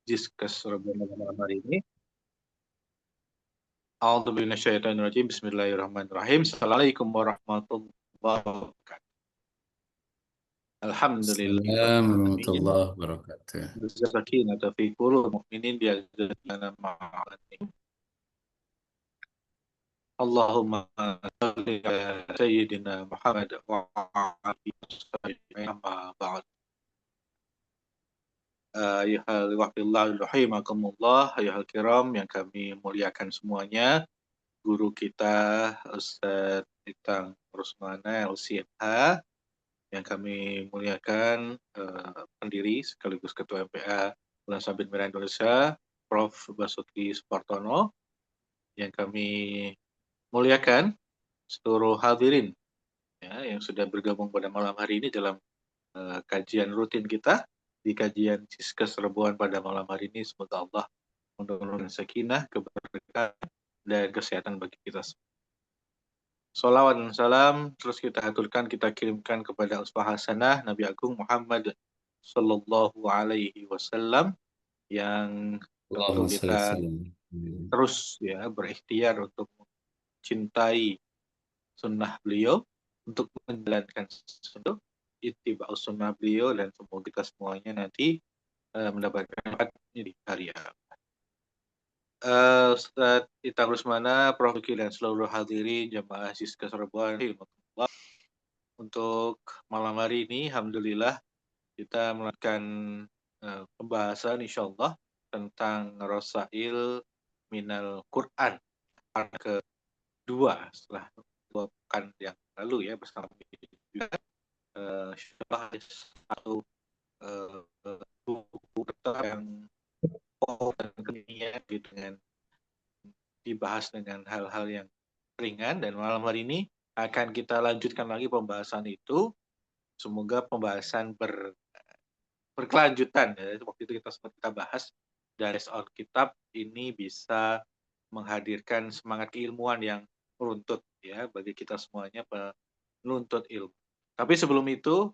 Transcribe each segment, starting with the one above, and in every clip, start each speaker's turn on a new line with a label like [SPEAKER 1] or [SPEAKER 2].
[SPEAKER 1] diskus malam hari ini. A'udzubillahi minasyaitonirrajim. Bismillahirrahmanirrahim. Assalamualaikum warahmatullahi wabarakatuh. Alhamdulillahi rabbil
[SPEAKER 2] Assalamualaikum
[SPEAKER 1] alamin.
[SPEAKER 2] warahmatullahi wabarakatuh.
[SPEAKER 1] Sakinata fi qulubil mu'minin bi'azzati ma'ani. Allahumma shalli ala sayyidina Muhammad wa ala alihi wasallam. Amma ba'd. Ayuhal waqillahu rahimakumullah, ayuhal kiram yang kami muliakan semuanya. Guru kita Ustadz Itang Rusmana LCMH yang kami muliakan, pendiri sekaligus Ketua MPA Bulan Sabit Merah Indonesia, Prof. Basuki Supartono, yang kami muliakan seluruh hadirin ya, yang sudah bergabung pada malam hari ini dalam kajian rutin kita di kajian Siskes Rebuan pada malam hari ini. Semoga Allah menurunkan sakinah, keberkahan, dan kesehatan bagi kita semua. Salawat dan salam terus kita haturkan, kita kirimkan kepada uswah hasanah Nabi Agung Muhammad Sallallahu Alaihi Wasallam, yang tentu
[SPEAKER 2] Allahumma shalli
[SPEAKER 1] kita
[SPEAKER 2] sallim.
[SPEAKER 1] terus ya berikhtiar untuk mencintai sunnah beliau, untuk menjalankan sunnah, ittiba'us sunnah beliau, dan semoga kita semuanya nanti mendapatkan manfaatnya di hari akhirat. Ustadz Ita Rusmana, Prof. Diki, dan seluruh hadirin jamaah Siskes Rebuan, untuk malam hari ini, alhamdulillah kita melakukan pembahasan insyaallah tentang Rasail Minal Quran part kedua setelah 2 pekan yang lalu ya, bersama juga insyaallah satu buku yang dan kekinian dengan dibahas dengan hal-hal yang ringan, dan malam hari ini akan kita lanjutkan lagi pembahasan itu. Semoga pembahasan berkelanjutan ya. Waktu itu kita bahas dari soal kitab ini bisa menghadirkan semangat keilmuan yang meruntut ya bagi kita semuanya penuntut ilmu. Tapi sebelum itu,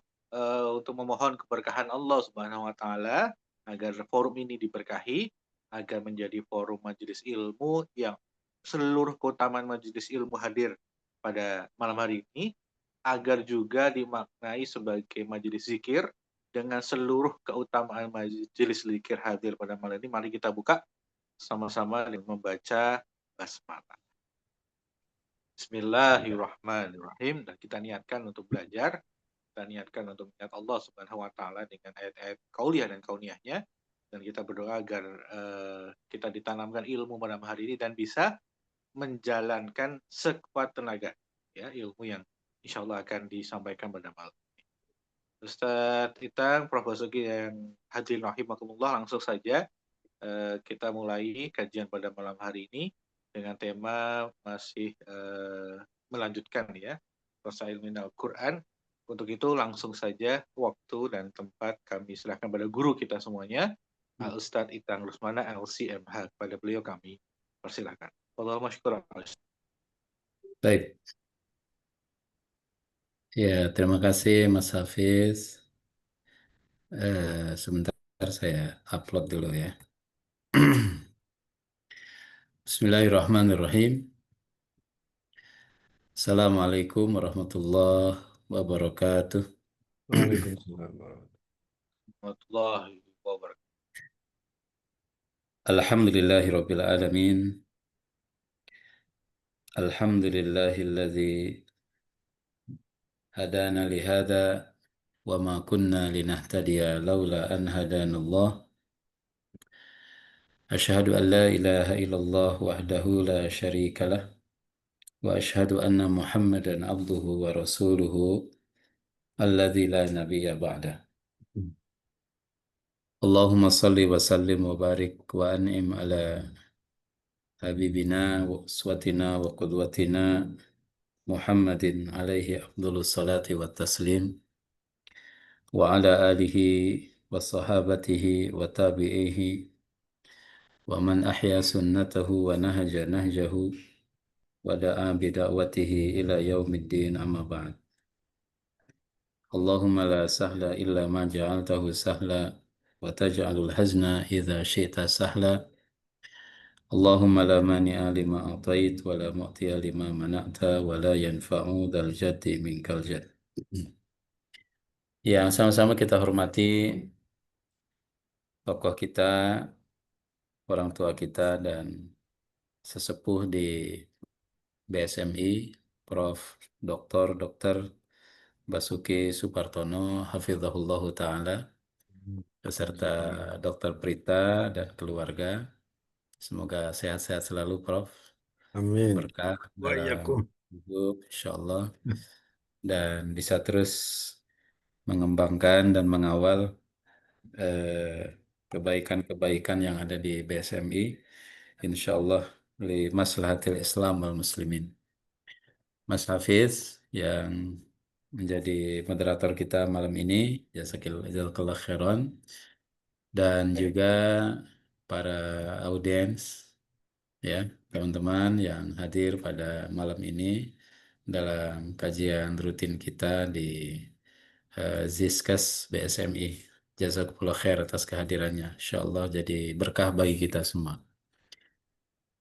[SPEAKER 1] untuk memohon keberkahan Allah Subhanahu wa taala agar forum ini diberkahi, agar menjadi forum majelis ilmu yang seluruh keutamaan majelis ilmu hadir pada malam hari ini, agar juga dimaknai sebagai majelis zikir dengan seluruh keutamaan majelis zikir hadir pada malam ini. Mari kita buka sama-sama dengan membaca basmalah. Bismillahirrahmanirrahim. Dan kita niatkan untuk belajar, kita niatkan untuk melihat Allah Subhanahu wa taala dengan ayat-ayat qauliyah dan kauniyahnya, dan kita berdoa agar kita ditanamkan ilmu pada hari ini dan bisa menjalankan sekuat tenaga ya ilmu yang insya Allah akan disampaikan pada malam ini. Ustadz Itang, Prof. Basuki yang hadirin rahimakumullah, langsung saja kita mulai kajian pada malam hari ini dengan tema masih melanjutkan ya Rasail Minal Quran. Untuk itu langsung saja waktu dan tempat kami serahkan pada guru kita semuanya, Al-Ustadz Itang Rusmana LCMH. Pada beliau kami persilakan. Allahumma syukur.
[SPEAKER 2] Baik. Ya, terima kasih Mas Hafiz. Sebentar saya upload dulu ya. Bismillahirrahmanirrahim. Assalamualaikum warahmatullahi wabarakatuh.
[SPEAKER 3] Waalaikumsalam.
[SPEAKER 1] Warahmatullahi wabarakatuh.
[SPEAKER 2] Alhamdulillahirabbil alamin. Alhamdulillahilladzi hadana lihada wa ma kunna linahtadiya laula an hadanallah. Asyhadu an la ilaha illallah wahdahu la syarika lah. Wa ashhadu anna Muhammadan abduhu wa rasuluhu alladzi la nabiyya ba'dah. Allahumma salli wa sallim wa barik wa an'im ala habibina wa uswatina wa qudwatina Muhammadin alaihi afdhalus salati wa taslim wa ala alihi wa sahabatihi wa tabi'ihi wa man ahya sunnatahu wa nahaja nahjahu wa da'a bida'watihi ila yaumiddin, amma ba'd. Allahumma la sahla illa ma ja'altahu sahla وتجعل الحزن إذا شئت سهلا اللهم لا مانع لما أعطيت ولا معطي لما منعت ولا ينفع ذا الجد منك الجد. Yang sama-sama kita hormati tokoh kita, orang tua kita dan sesepuh di BSMI, Prof. Dr. Basuki Supartono, Hafizahullahu Ta'ala, beserta Dr. Prita dan keluarga. Semoga sehat-sehat selalu, Prof.
[SPEAKER 3] Amin.
[SPEAKER 2] Berkah
[SPEAKER 3] Wa
[SPEAKER 2] dalam
[SPEAKER 3] iyyakum.
[SPEAKER 2] hidup, insya Allah. Dan bisa terus mengembangkan dan mengawal kebaikan-kebaikan yang ada di BSMI, insya Allah li maslahatil Islam wal Muslimin. Mas Hafiz yang menjadi moderator kita malam ini, jazakallah khairan, dan juga para audiens, ya teman-teman yang hadir pada malam ini dalam kajian rutin kita di Ziskas BSMI. Jazakumullah khair atas kehadirannya. Insya Allah jadi berkah bagi kita semua.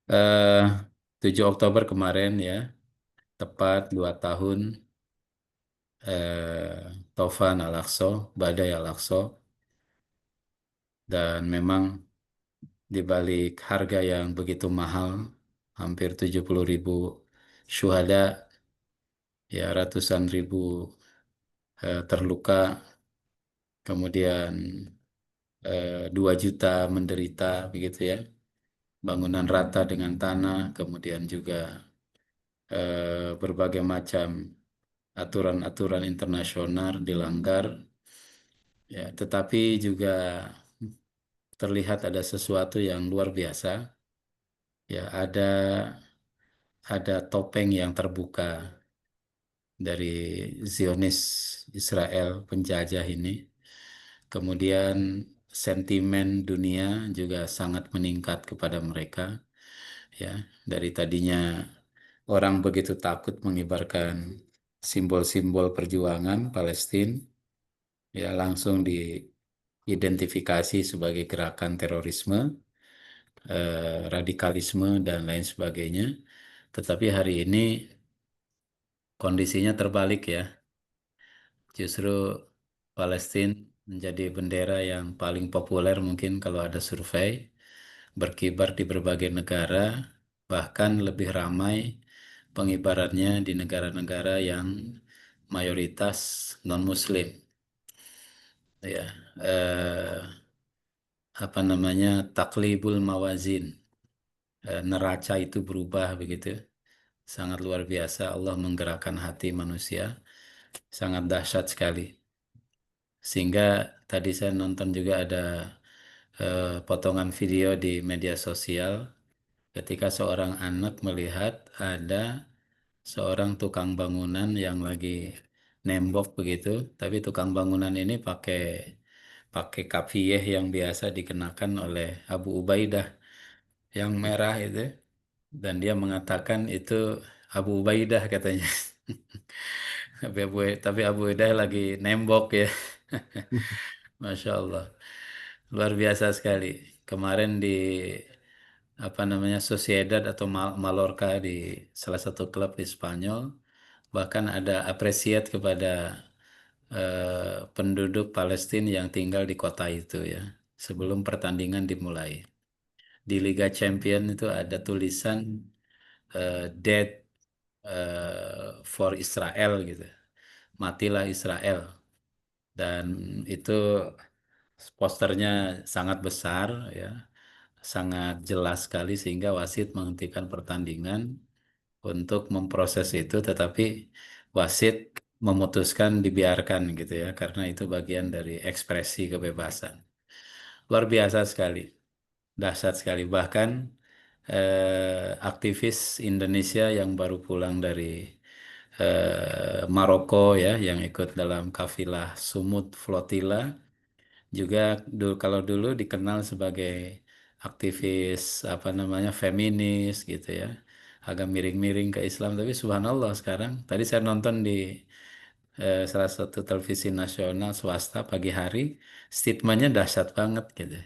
[SPEAKER 2] Eh 7 Oktober kemarin ya, tepat 2 tahun Taufan Al-Aqsa, Badai Al-Aqsa, dan memang di balik harga yang begitu mahal, hampir 70.000 syuhada, ya ratusan ribu terluka, kemudian 2 juta menderita, begitu ya. Bangunan rata dengan tanah, kemudian juga berbagai macam aturan-aturan internasional dilanggar, ya. Tetapi juga terlihat ada sesuatu yang luar biasa, ya. Ada topeng yang terbuka dari Zionis Israel penjajah ini. Kemudian sentimen dunia juga sangat meningkat kepada mereka, ya. Dari tadinya orang begitu takut mengibarkan simbol-simbol perjuangan Palestina, ya langsung diidentifikasi sebagai gerakan terorisme, radikalisme dan lain sebagainya. Tetapi hari ini kondisinya terbalik ya. Justru Palestina menjadi bendera yang paling populer mungkin kalau ada survei, berkibar di berbagai negara, bahkan lebih ramai pengibarannya di negara-negara yang mayoritas non-Muslim. Ya, apa namanya, taklibul mawazin, neraca itu berubah begitu, sangat luar biasa. Allah menggerakkan hati manusia, sangat dahsyat sekali. Sehingga tadi saya nonton juga ada potongan video di media sosial ketika seorang anak melihat ada seorang tukang bangunan yang lagi nembok begitu, tapi tukang bangunan ini pakai pakai kafiyeh yang biasa dikenakan oleh Abu Ubaidah yang merah itu, dan dia mengatakan itu Abu Ubaidah katanya. Tapi Abu Ubaidah lagi nembok ya. Masya Allah, luar biasa sekali. Kemarin di apa namanya Sociedad atau Mallorca, di salah satu klub di Spanyol, bahkan ada apresiat kepada penduduk Palestina yang tinggal di kota itu ya, sebelum pertandingan dimulai. Di Liga Champion itu ada tulisan Dead for Israel gitu, matilah Israel, dan itu posternya sangat besar ya, sangat jelas sekali, sehingga wasit menghentikan pertandingan untuk memproses itu, tetapi wasit memutuskan dibiarkan gitu ya, karena itu bagian dari ekspresi kebebasan. Luar biasa sekali, dahsyat sekali. Bahkan aktivis Indonesia yang baru pulang dari Maroko ya, yang ikut dalam kafilah Sumut Flotilla, juga kalau dulu dikenal sebagai aktivis apa namanya feminis gitu ya, agak miring-miring ke Islam, tapi subhanallah sekarang tadi saya nonton di salah satu televisi nasional swasta pagi hari, statementnya dahsyat banget gitu.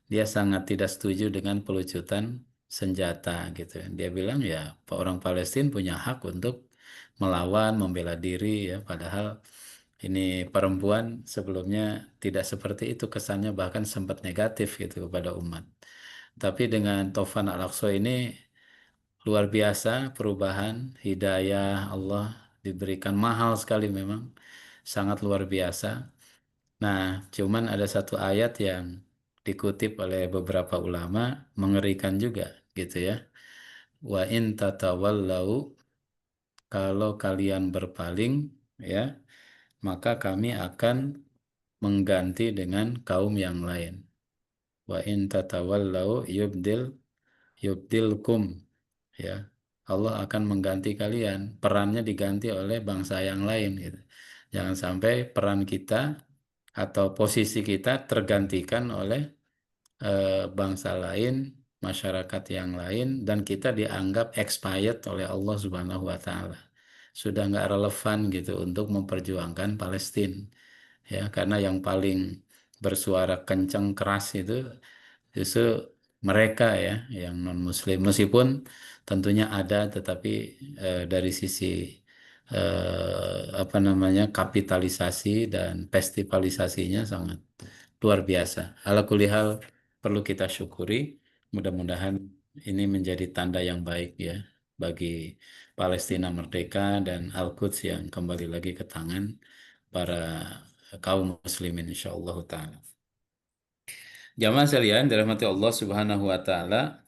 [SPEAKER 2] Dia sangat tidak setuju dengan pelucutan senjata gitu. Dia bilang ya orang Palestina punya hak untuk melawan, membela diri ya. Padahal ini perempuan sebelumnya tidak seperti itu kesannya, bahkan sempat negatif gitu kepada umat. Tapi dengan Taufan Al-Aqsa ini luar biasa perubahan, hidayah Allah diberikan mahal sekali memang, sangat luar biasa. Nah, cuman ada satu ayat yang dikutip oleh beberapa ulama mengerikan juga gitu ya. Wa in tatawallau, kalau kalian berpaling ya, maka kami akan mengganti dengan kaum yang lain. Wa in tatawallau yubdilkum ya. Allah akan mengganti kalian, perannya diganti oleh bangsa yang lain gitu. Jangan sampai peran kita atau posisi kita tergantikan oleh bangsa lain, masyarakat yang lain, dan kita dianggap expired oleh Allah Subhanahu wa Ta'ala. Sudah nggak relevan gitu untuk memperjuangkan Palestina, ya, karena yang paling bersuara kencang keras itu justru mereka ya, yang non-Muslim. Meskipun tentunya ada, tetapi dari sisi apa namanya kapitalisasi dan festivalisasinya sangat luar biasa. Ala kulihal perlu kita syukuri. Mudah-mudahan ini menjadi tanda yang baik ya bagi Palestina merdeka dan Al-Quds yang kembali lagi ke tangan para kaum muslimin insyaallah taala. Jamaah sekalian dirahmati Allah Subhanahu wa taala,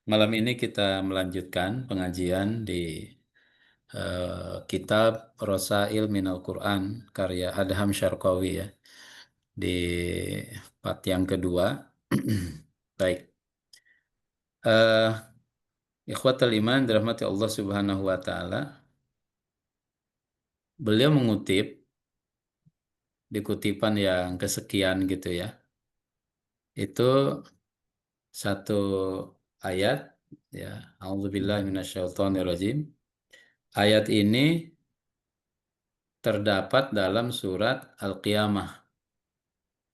[SPEAKER 2] malam ini kita melanjutkan pengajian di kitab Rasail Minal Quran karya Adham Syarqawi ya, di part yang kedua. Baik. Ikhwatal iman dirahmati Allah Subhanahu wa taala. Beliau mengutip di kutipan yang kesekian gitu ya. Itu satu ayat ya. A'udzubillahi minasyaitonirrajim. Ayat ini terdapat dalam surat Al-Qiyamah.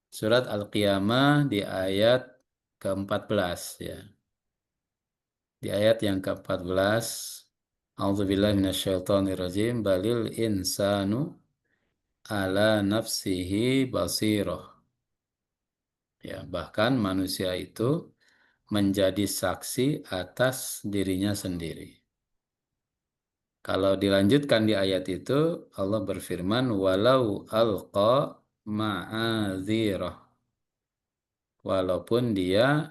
[SPEAKER 2] Surat Al-Qiyamah di ayat ke-14 ya. Di ayat yang ke-14, A'udzubillahi minasyaitonirrajim, balil insanu ala nafsihi basirah. Ya, bahkan manusia itu menjadi saksi atas dirinya sendiri. Kalau dilanjutkan di ayat itu, Allah berfirman, walau alqa ma'adzirah. Walaupun dia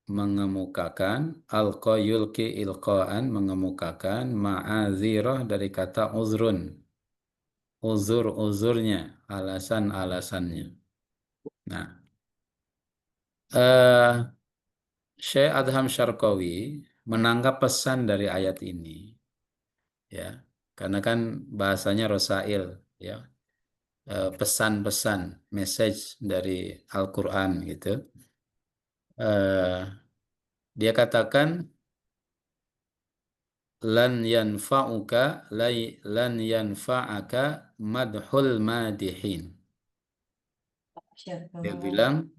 [SPEAKER 2] mengemukakan, alqa yulki ilqaan, mengemukakan, ma'adzirah dari kata uzrun. Uzur-uzurnya, alasan-alasannya. Nah, eh, Syekh Adham Syarqawi menangkap pesan dari ayat ini, ya, karena kan bahasanya Rosail, ya, pesan-pesan, message dari Al-Quran gitu. Dia katakan lan yanfa'uka lan yanfa'aka madhul madihin. Dia bilang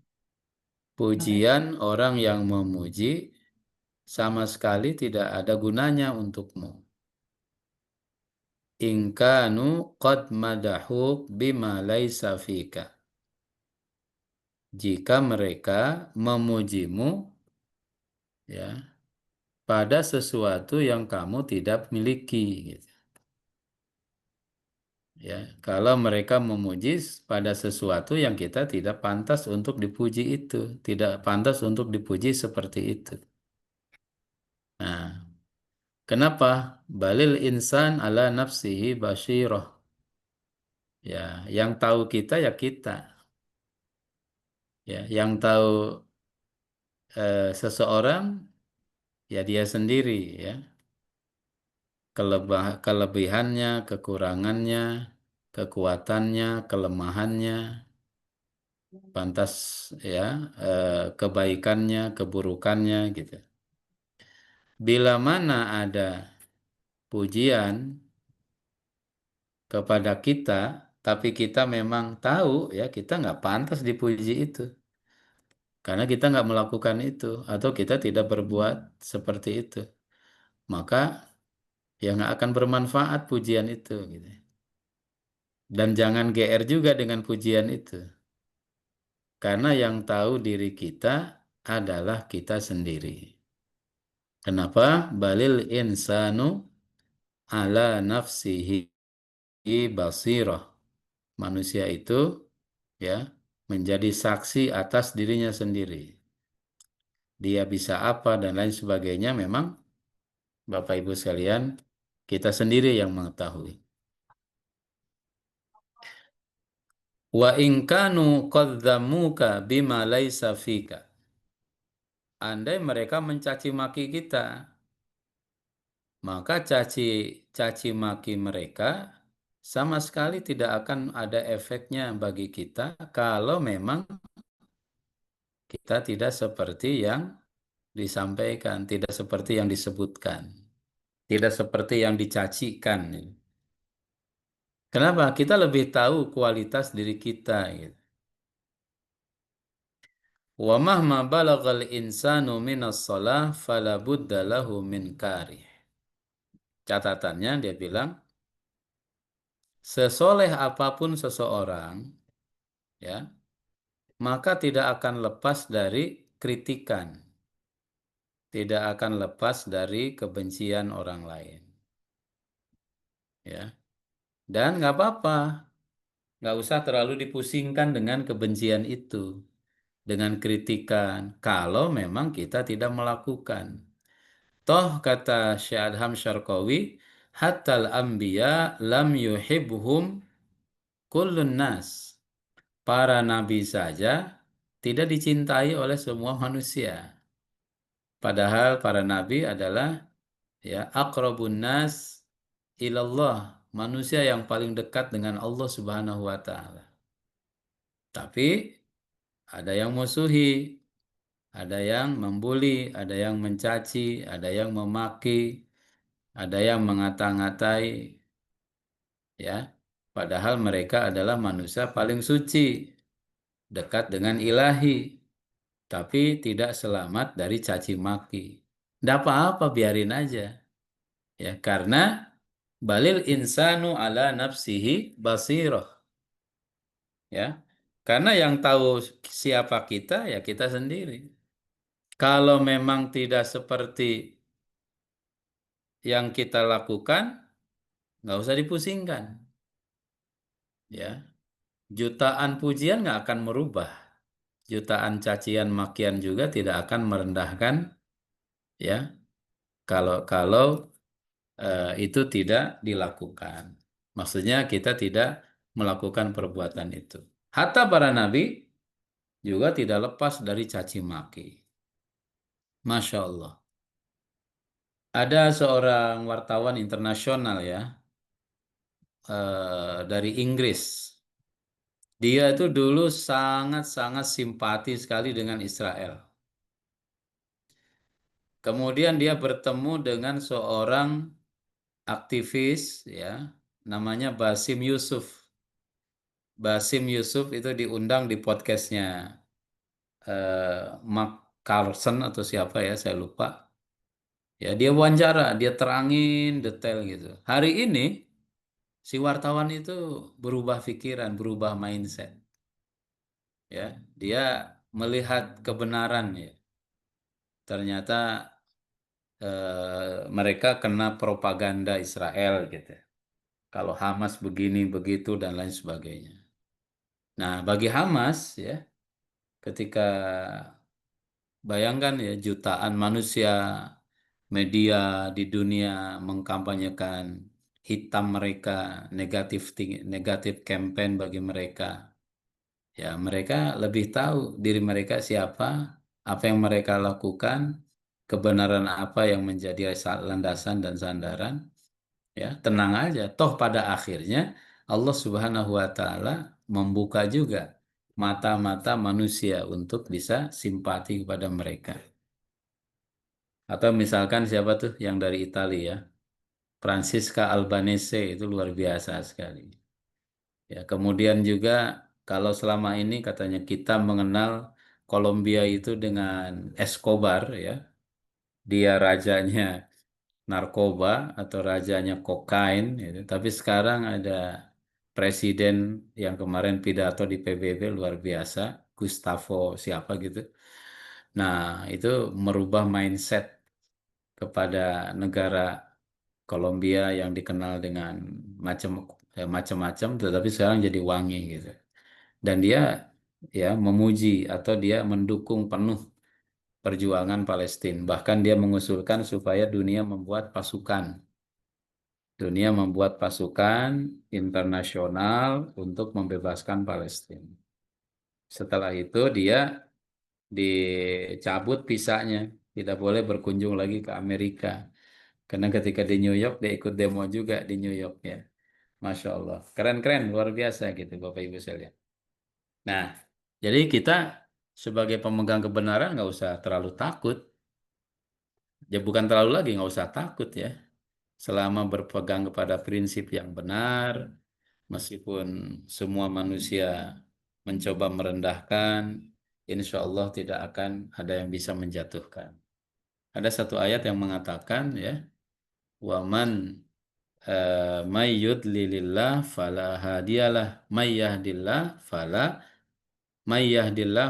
[SPEAKER 2] pujian orang yang memuji sama sekali tidak ada gunanya untukmu. Ingkanu qad madahuk bima laisa fika. Jika mereka memujimu ya pada sesuatu yang kamu tidak miliki gitu. Ya, kalau mereka memuji pada sesuatu yang kita tidak pantas untuk dipuji itu, tidak pantas untuk dipuji seperti itu. Nah, kenapa? Balil insan ala nafsihi basyirah. Ya, yang tahu kita ya kita. Ya, yang tahu seseorang ya dia sendiri ya. Kelebihannya, kekurangannya, kekuatannya, kelemahannya, pantas ya, kebaikannya, keburukannya gitu. Bila mana ada pujian kepada kita, tapi kita memang tahu ya kita nggak pantas dipuji itu. Karena kita nggak melakukan itu atau kita tidak berbuat seperti itu. Maka ya nggak akan bermanfaat pujian itu gitu. Dan jangan GR juga dengan pujian itu. Karena yang tahu diri kita adalah kita sendiri. Kenapa? Balil insanu ala nafsihi basirah. Manusia itu ya menjadi saksi atas dirinya sendiri. Dia bisa apa dan lain sebagainya memang Bapak Ibu sekalian kita sendiri yang mengetahui. Wa in kanu qadzamuka bima laisa fika. Andai mereka mencaci maki kita, maka caci maki mereka sama sekali tidak akan ada efeknya bagi kita kalau memang kita tidak seperti yang disampaikan, tidak seperti yang disebutkan, tidak seperti yang dicacikan. Kenapa? Kita lebih tahu kualitas diri kita. Gitu. Wa mahma balagal insanu minas shalah fala budda lahu min karih. Catatannya dia bilang, sesoleh apapun seseorang, ya, maka tidak akan lepas dari kritikan, tidak akan lepas dari kebencian orang lain, ya. Dan nggak apa-apa, nggak usah terlalu dipusingkan dengan kebencian itu, dengan kritikan, kalau memang kita tidak melakukan. Toh kata Syekh Adham Syarqawi, hatal anbiya lam yuhibhum kullun nas. Para nabi saja tidak dicintai oleh semua manusia. Padahal para nabi adalah ya aqrabun nas ilallah, manusia yang paling dekat dengan Allah Subhanahu wa taala. Tapi ada yang musuhi, ada yang membuli, ada yang mencaci, ada yang memaki, ada yang mengata-ngatai, ya. Padahal mereka adalah manusia paling suci, dekat dengan ilahi, tapi tidak selamat dari caci maki. Tidak apa-apa, biarin aja. Ya, karena balil insanu ala nafsihi basirah. Ya. Karena yang tahu siapa kita ya kita sendiri. Kalau memang tidak seperti yang kita lakukan, nggak usah dipusingkan. Ya, jutaan pujian nggak akan merubah. Jutaan cacian makian juga tidak akan merendahkan. Ya, kalau itu tidak dilakukan. Maksudnya kita tidak melakukan perbuatan itu. Hatta para nabi juga tidak lepas dari caci maki. Masya Allah. Ada seorang wartawan internasional ya dari Inggris. Dia itu dulu sangat-sangat simpati sekali dengan Israel. Kemudian dia bertemu dengan seorang aktivis ya, namanya Basim Yusuf. Basim Yusuf itu diundang di podcastnya Mark Carlson atau siapa ya, saya lupa. Ya, dia wawancara, dia terangin detail gitu. Hari ini si wartawan itu berubah pikiran, berubah mindset. Ya, dia melihat kebenaran ya. Ternyata mereka kena propaganda Israel gitu. Kalau Hamas begini begitu dan lain sebagainya. Nah, bagi Hamas ya, ketika bayangkan ya jutaan manusia media di dunia mengkampanyekan hitam mereka, negatif campaign bagi mereka. Ya, mereka lebih tahu diri mereka siapa, apa yang mereka lakukan, kebenaran apa yang menjadi landasan dan sandaran. Ya, tenang aja. Toh pada akhirnya Allah Subhanahu wa taala membuka juga mata-mata manusia untuk bisa simpati kepada mereka. Atau misalkan siapa tuh yang dari Italia ya? Francisca Albanese itu luar biasa sekali. Ya, kemudian juga kalau selama ini katanya kita mengenal Kolombia itu dengan Escobar ya, dia rajanya narkoba atau rajanya kokain gitu. Tapi sekarang ada presiden yang kemarin pidato di PBB luar biasa, Gustavo siapa gitu. Nah, itu merubah mindset kepada negara Kolombia yang dikenal dengan macam-macam, tetapi sekarang jadi wangi gitu. Dan dia ya memuji atau dia mendukung penuh perjuangan Palestina. Bahkan dia mengusulkan supaya dunia membuat pasukan internasional untuk membebaskan Palestina. Setelah itu dia dicabut visanya, tidak boleh berkunjung lagi ke Amerika. Karena ketika di New York dia ikut demo juga di New York ya. Masya Allah. Keren-keren, luar biasa gitu Bapak Ibu sekalian. Nah, jadi kita sebagai pemegang kebenaran nggak usah terlalu takut. Ya bukan terlalu lagi, nggak usah takut ya. Selama berpegang kepada prinsip yang benar, meskipun semua manusia mencoba merendahkan, insya Allah tidak akan ada yang bisa menjatuhkan. Ada satu ayat yang mengatakan ya, waman may yudlilillah fala hadiyalah may yahdillah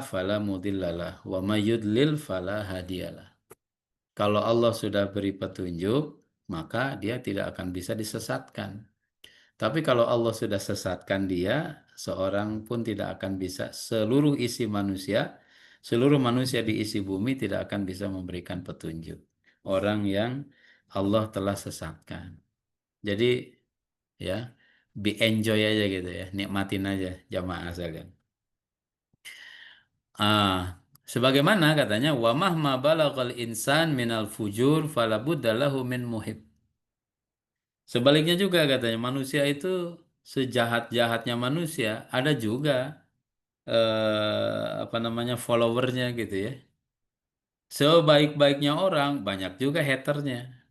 [SPEAKER 2] fala mudhillalah wa may yudlil fala hadiyalah. Kalau Allah sudah beri petunjuk, maka dia tidak akan bisa disesatkan. Tapi kalau Allah sudah sesatkan dia, seorang pun tidak akan bisa, seluruh manusia di isi bumi tidak akan bisa memberikan petunjuk. Orang yang Allah telah sesatkan. Jadi ya, be enjoy aja gitu ya, nikmatin aja jamaah sekalian. Ah, sebagaimana katanya wa mahma balagal insan minal fujur falabudda lahu min muhib. Sebaliknya juga katanya manusia itu sejahat-jahatnya manusia ada juga apa namanya followernya gitu ya. Sebaik-baiknya orang banyak juga haternya.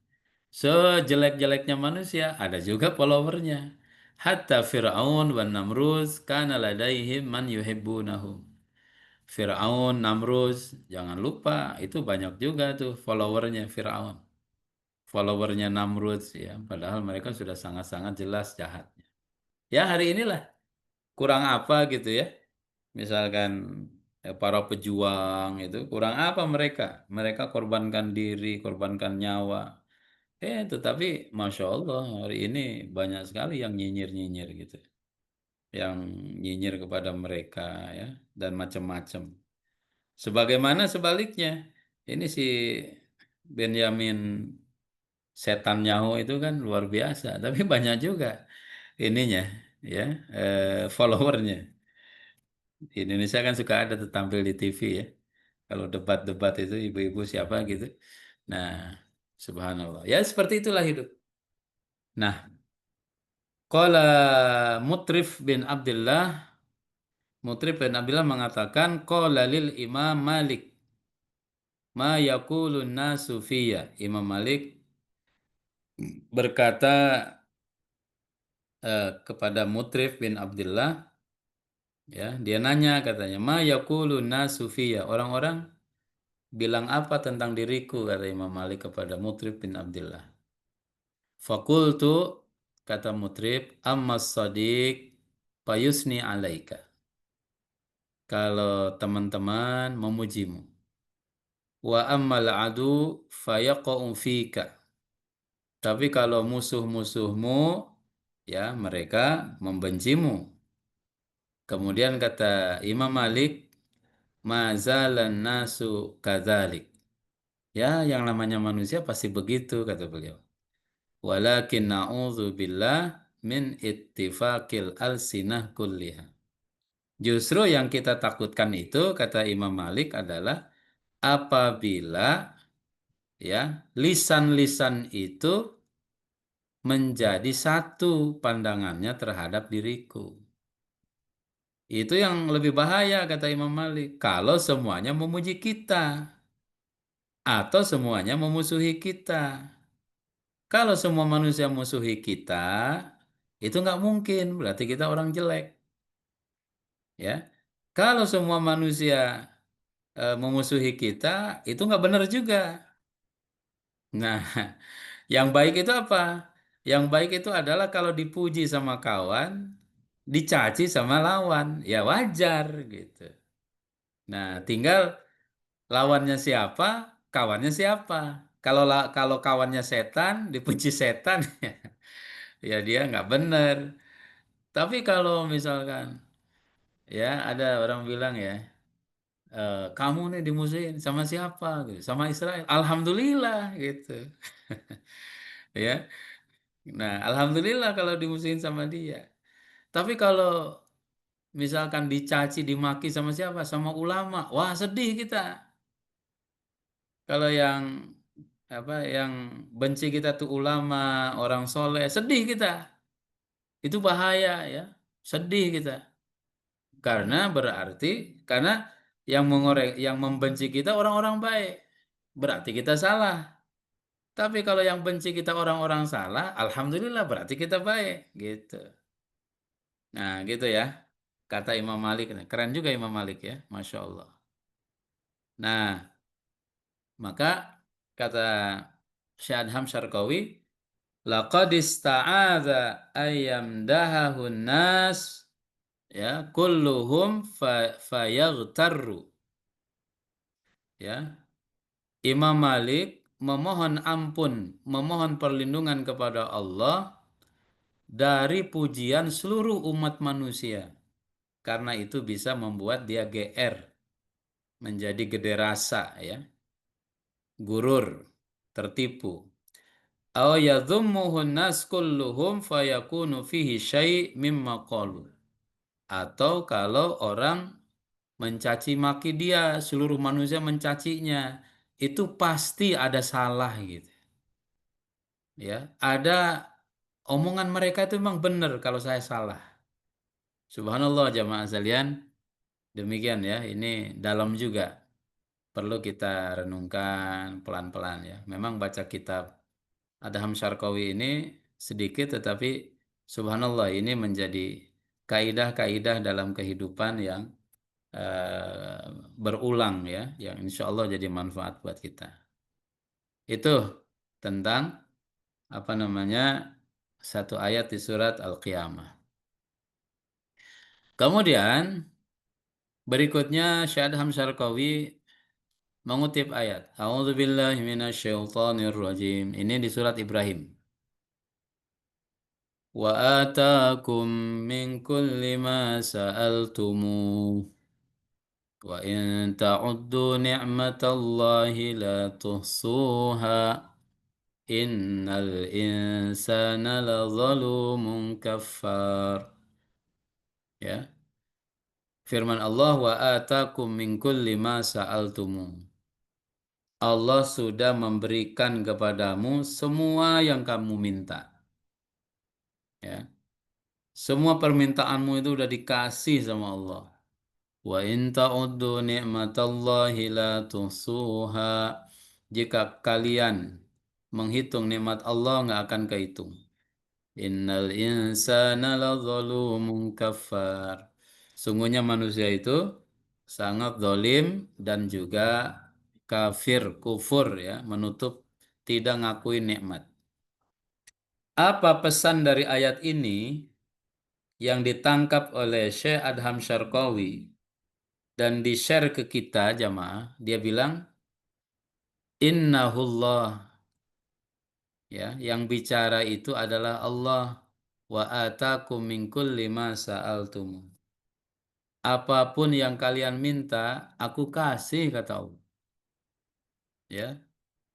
[SPEAKER 2] Sejelek-jeleknya manusia ada juga followernya. Hatta Fir'aun wa Namruz kana ladaihim man yuhibbunahum. Fir'aun, Namruz, jangan lupa itu banyak juga tuh followernya Fir'aun. Followernya Namruz ya, padahal mereka sudah sangat-sangat jelas jahatnya. Ya hari inilah kurang apa gitu ya. Misalkan para pejuang itu kurang apa mereka? Mereka korbankan diri, korbankan nyawa. Tetapi Masya Allah hari ini banyak sekali yang nyinyir-nyinyir gitu. Yang nyinyir kepada mereka ya. Dan macam-macam. Sebagaimana sebaliknya. Ini si Benyamin setan Nyahu itu kan luar biasa. Tapi banyak juga ininya ya followernya. Di Indonesia kan suka ada tuh tampil di TV ya. Kalau debat-debat itu ibu-ibu siapa gitu. Nah, subhanallah. Ya seperti itulah hidup. Nah, qala Mutrif bin Abdullah mengatakan qala lil Imam Malik ma yaqulun nasu fiyya. Imam Malik berkata kepada Mutrif bin Abdullah ya, dia nanya katanya ma yaqulun nasu fiyya. Orang-orang bilang apa tentang diriku kata Imam Malik kepada Mutrif bin Abdullah. Fakultu kata Mutrib, amma sadiq payusni alaika. Kalau teman-teman memujimu. Wa ammal adu fayaqa'u fika. Tapi kalau musuh-musuhmu, ya mereka membencimu. Kemudian kata Imam Malik, mazalan nasu kadzalik. Ya, yang namanya manusia pasti begitu, kata beliau. Walakin na'udzubillah min ittifaqil alsinah kulliha. Justru yang kita takutkan itu, kata Imam Malik adalah apabila ya lisan-lisan itu menjadi satu pandangannya terhadap diriku. Itu yang lebih bahaya, kata Imam Malik. Kalau semuanya memuji kita atau semuanya memusuhi kita. Kalau semua manusia musuhi kita, itu nggak mungkin, berarti kita orang jelek. Ya, kalau semua manusia memusuhi kita, itu nggak benar juga. Nah, yang baik itu apa? Yang baik itu adalah kalau dipuji sama kawan, dicaci sama lawan, ya wajar gitu. Nah, tinggal lawannya siapa, kawannya siapa. Kalau kawannya setan, dipuji setan, ya dia nggak bener. Tapi kalau misalkan ya ada orang bilang ya, kamu nih dimusuhin sama siapa? Gitu. Sama Israel. Alhamdulillah gitu. Ya. Nah, alhamdulillah kalau dimusuhin sama dia. Tapi kalau misalkan dicaci, dimaki sama siapa? Sama ulama. Wah, sedih kita. Kalau yang benci kita tuh ulama, orang soleh, sedih kita. Itu bahaya ya. Sedih kita. Karena yang membenci kita orang-orang baik. Berarti kita salah. Tapi kalau yang benci kita orang-orang salah, alhamdulillah berarti kita baik gitu. Nah, gitu ya. Kata Imam Malik. Nah, keren juga Imam Malik ya. Masya Allah. Nah, maka kata Syekh Adham Syarqawi, laqad ista'adha ayyamdahahun nas ya kulluhum fayaghtarru. Ya. Imam Malik memohon ampun, memohon perlindungan kepada Allah dari pujian seluruh umat manusia. Karena itu bisa membuat dia GR, menjadi gede rasa ya, gurur, tertipu. Aw yadhummuhun nas kulluhum fayakunu fihi syai' mimma qalu. Atau kalau orang mencaci maki dia, seluruh manusia mencacinya, itu pasti ada salah gitu. Ya, ada omongan mereka itu memang benar kalau saya salah. Subhanallah jamaah sekalian, demikian ya, ini dalam juga. Perlu kita renungkan pelan-pelan ya. Memang baca kitab Adham Syarqawi ini sedikit tetapi subhanallah ini menjadi kaidah-kaidah dalam kehidupan yang eh, berulang ya, yang insya Allah jadi manfaat buat kita. Itu tentang apa namanya satu ayat di surat Al-Qiyamah. Kemudian berikutnya Syekh Adham Syarqawi mengutip ayat. A'udzubillahi minasyaitonirrajim. Ini di surat Ibrahim. Wa atakum min kulli ma sa'altumuh. Wa in ta'uddu ni'matallahi la tuhsuha. Innal insana la zalumun kaffar. Ya. Firman Allah wa atakum min kulli ma sa'altumuh. Allah sudah memberikan kepadamu semua yang kamu minta. Ya. Semua permintaanmu itu sudah dikasih sama Allah. Wa in ta'uddu ni'matallahi la tuhsuha. Jika kalian menghitung nikmat Allah nggak akan kehitung. Innal insana ladzalumun kafar. Sungguhnya manusia itu sangat zalim dan juga kafir, kufur ya, menutup tidak ngakuin nikmat. Apa pesan dari ayat ini yang ditangkap oleh Syekh Adham Syarqawi dan di-share ke kita jamaah? Dia bilang, Innahullah, ya, yang bicara itu adalah Allah. Wa atakum min kulli ma sa'altum. Apapun yang kalian minta, aku kasih kata Allah. Ya,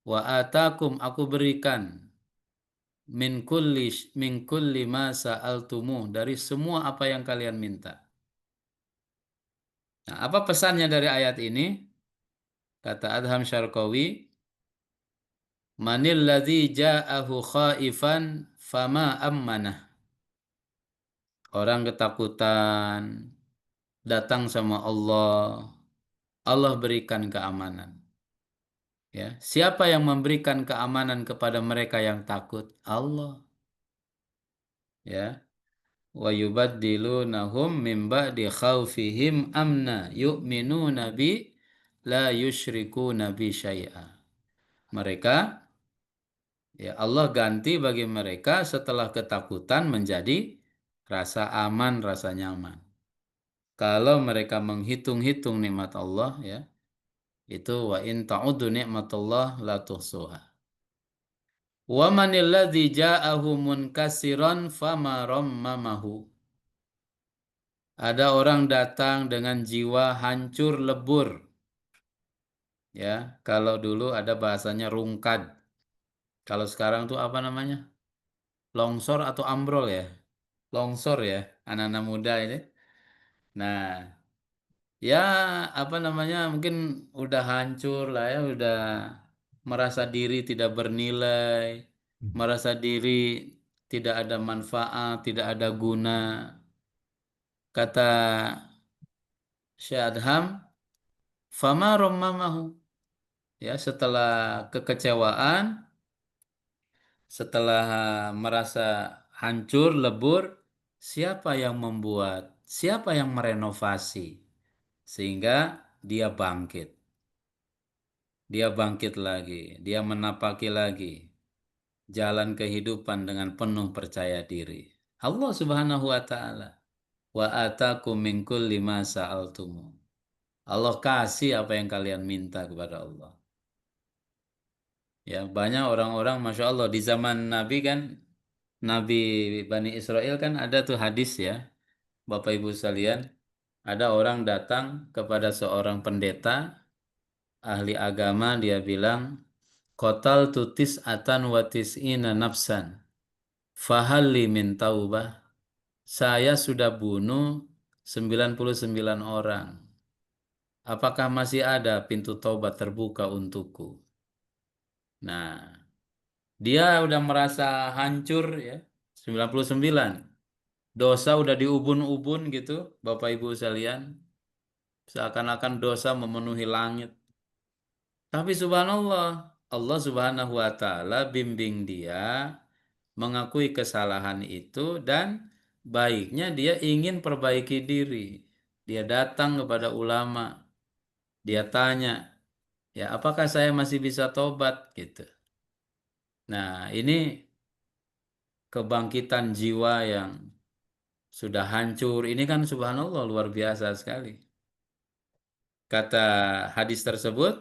[SPEAKER 2] wa atakum aku berikan min kulli ma sa'altumu dari semua apa yang kalian minta. Nah, apa pesannya dari ayat ini? Kata Adham Syarqawi, manil ladzi ja'ahu khaifan fama ammanah. Orang ketakutan datang sama Allah, Allah berikan keamanan. Ya, siapa yang memberikan keamanan kepada mereka yang takut? Allah. Ya, wa yubaddilunahum min ba'di khaufihim amna yu'minuna bi la yusyrikuna bi syai'a. Mereka, ya Allah ganti bagi mereka setelah ketakutan menjadi rasa aman, rasa nyaman. Kalau mereka menghitung-hitung nikmat Allah, ya, itu wa in ta'uddu nikmatullah la tuhsuha. Wa manil ladzi ja'ahu munkasiran fama rammamahu. Ada orang datang dengan jiwa hancur lebur. Ya, kalau dulu ada bahasanya rungkad. Kalau sekarang tuh apa namanya? Longsor atau ambrol ya? Longsor ya, anak-anak muda ini. Nah, ya apa namanya? Mungkin udah hancur lah ya, udah merasa diri tidak bernilai, merasa diri tidak ada manfaat, tidak ada guna. Kata Syekh Adham, fama rammamahu. Ya, setelah kekecewaan, setelah merasa hancur, lebur, siapa yang membuat, siapa yang merenovasi sehingga dia bangkit. Dia bangkit lagi, dia menapaki lagi jalan kehidupan dengan penuh percaya diri. Allah Subhanahu wa taala, wa atakum min kulli ma sa'altumu. Allah kasih apa yang kalian minta kepada Allah. Ya, banyak orang-orang, Masya Allah, di zaman Nabi kan, Nabi Bani Israel kan ada tuh hadis ya, Bapak Ibu sekalian, ada orang datang kepada seorang pendeta, ahli agama, dia bilang, Qatal tutis atan watis ina nafsan, fahalli min taubah, saya sudah bunuh 99 orang, apakah masih ada pintu taubat terbuka untukku? Nah, dia udah merasa hancur ya, 99. Dosa udah diubun-ubun gitu, Bapak Ibu sekalian. Seakan-akan dosa memenuhi langit. Tapi subhanallah, Allah Subhanahu wa taala bimbing dia mengakui kesalahan itu dan baiknya dia ingin perbaiki diri. Dia datang kepada ulama, dia tanya, ya apakah saya masih bisa tobat gitu. Nah, ini kebangkitan jiwa yang sudah hancur. Ini kan subhanallah luar biasa sekali. Kata hadis tersebut,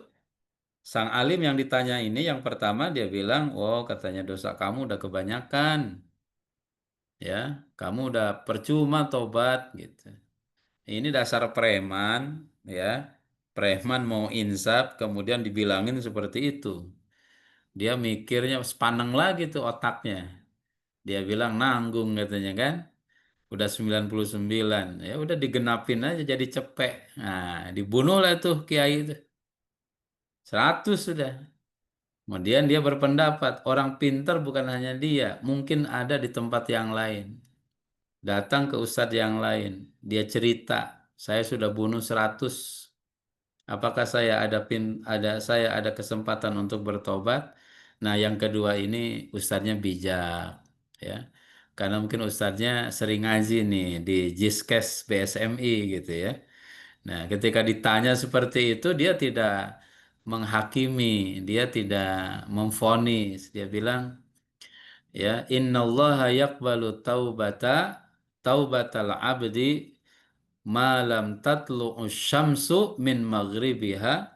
[SPEAKER 2] sang alim yang ditanya ini yang pertama dia bilang, oh katanya dosa kamu udah kebanyakan. Ya, kamu udah percuma tobat gitu. Ini dasar preman, ya. Preman mau insaf kemudian dibilangin seperti itu. Dia mikirnya sepaneng lagi tuh otaknya. Dia bilang nanggung katanya kan. Udah 99. Ya udah digenapin aja jadi cepek. Nah, dibunuh lah tuh kiai itu. 100 sudah. Kemudian dia berpendapat, orang pintar bukan hanya dia, mungkin ada di tempat yang lain. Datang ke ustadz yang lain, dia cerita, saya sudah bunuh 100. Apakah saya ada kesempatan untuk bertobat? Nah, yang kedua ini ustadznya bijak, ya. Karena mungkin ustadznya sering ngaji nih di Jiskes BSMI gitu ya. Nah, ketika ditanya seperti itu, dia tidak menghakimi, dia tidak memvonis. Dia bilang, ya, innallaha yaqbalu taubatal abdi malam tatlu'u syamsu min maghribiha.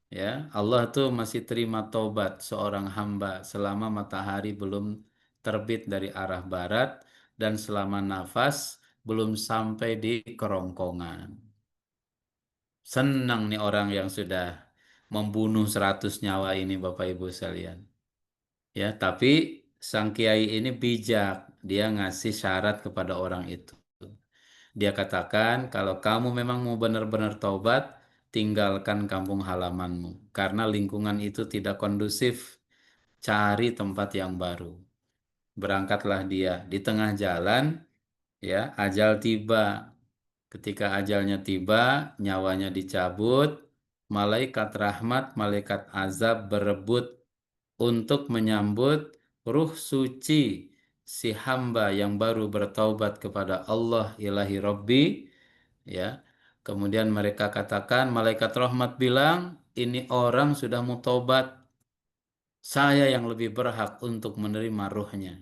[SPEAKER 2] Ya, Allah tuh masih terima taubat seorang hamba selama matahari belum terbit dari arah barat dan selama nafas belum sampai di kerongkongan. Senang nih orang yang sudah membunuh 100 nyawa ini Bapak Ibu sekalian. Ya, tapi sang kiai ini bijak. Dia ngasih syarat kepada orang itu. Dia katakan, kalau kamu memang mau benar-benar taubat, tinggalkan kampung halamanmu. Karena lingkungan itu tidak kondusif. Cari tempat yang baru. Berangkatlah dia. Di tengah jalan, ya, ajal tiba. Ketika ajalnya tiba, nyawanya dicabut. malaikat rahmat, malaikat azab berebut untuk menyambut ruh suci si hamba yang baru bertaubat kepada Allah ilahi Rabbi, ya. Kemudian mereka katakan, malaikat rahmat bilang, ini orang sudah mau taubat, saya yang lebih berhak untuk menerima ruhnya.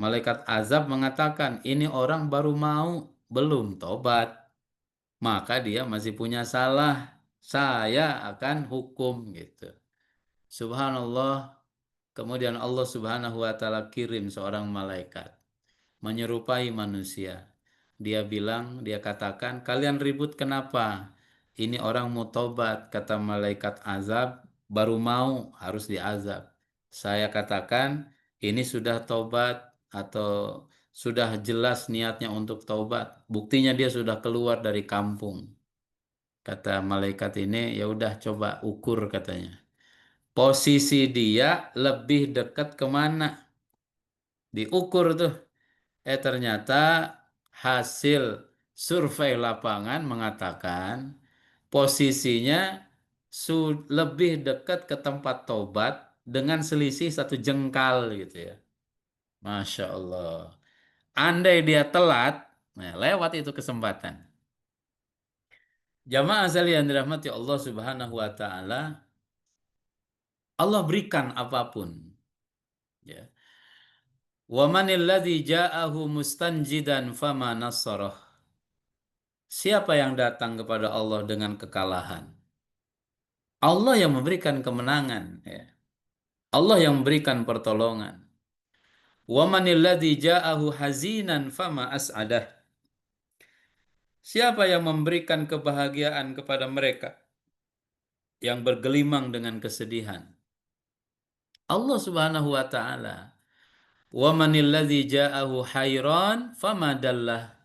[SPEAKER 2] Malaikat azab mengatakan, ini orang baru mau, belum tobat, maka dia masih punya salah. Saya akan hukum gitu. Subhanallah. Kemudian Allah Subhanahu wa taala kirim seorang malaikat menyerupai manusia. Dia katakan, kalian ribut kenapa? Ini orang mau tobat, kata malaikat azab, baru mau harus diazab. Saya katakan, ini sudah tobat atau sudah jelas niatnya untuk taubat. Buktinya dia sudah keluar dari kampung. Kata malaikat ini, ya udah coba ukur katanya. Posisi dia lebih dekat kemana? Diukur tuh. Ternyata hasil survei lapangan mengatakan posisinya lebih dekat ke tempat tobat dengan selisih 1 jengkal gitu ya. Masya Allah. Andai dia telat, nah lewat itu kesempatan. Jamaah sekalian dirahmati Allah Subhanahu wa taala, Allah berikan apapun, ya. Wa manil ladzi ja'ahu mustanjidan fama nassarah. Siapa yang datang kepada Allah dengan kekalahan? Allah yang memberikan kemenangan, ya. Allah yang memberikan pertolongan. Wa manil ladzi ja'ahu hazinan fama as'adah. Siapa yang memberikan kebahagiaan kepada mereka yang bergelimang dengan kesedihan? Allah Subhanahu wa taala. Wa manil ladzi ja'ahu hayran fama dallah.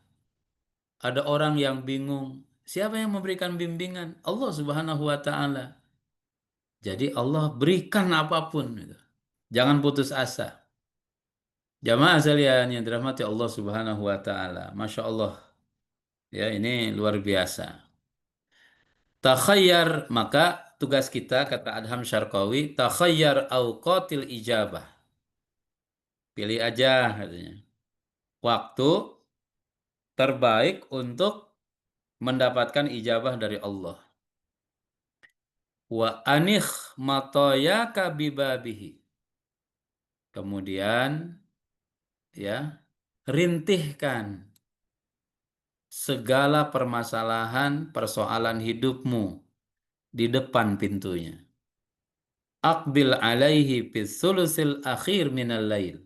[SPEAKER 2] Ada orang yang bingung. Siapa yang memberikan bimbingan? Allah Subhanahu wa taala. Jadi Allah berikan apapun gitu. Jangan putus asa. Jamaah sekalian yang dirahmati Allah Subhanahu wa taala. Masya Allah. Ya, ini luar biasa. Takhayyar, maka tugas kita, kata Adham Syarqawi, takhayyar awqatil ijabah. Pilih aja katanya. Waktu terbaik untuk mendapatkan ijabah dari Allah. Wa anikh matoyaka bibabihi. Kemudian, ya, rintihkan segala permasalahan, persoalan hidupmu di depan pintunya. Aqbil alaihi fis sulusil akhir minal lail.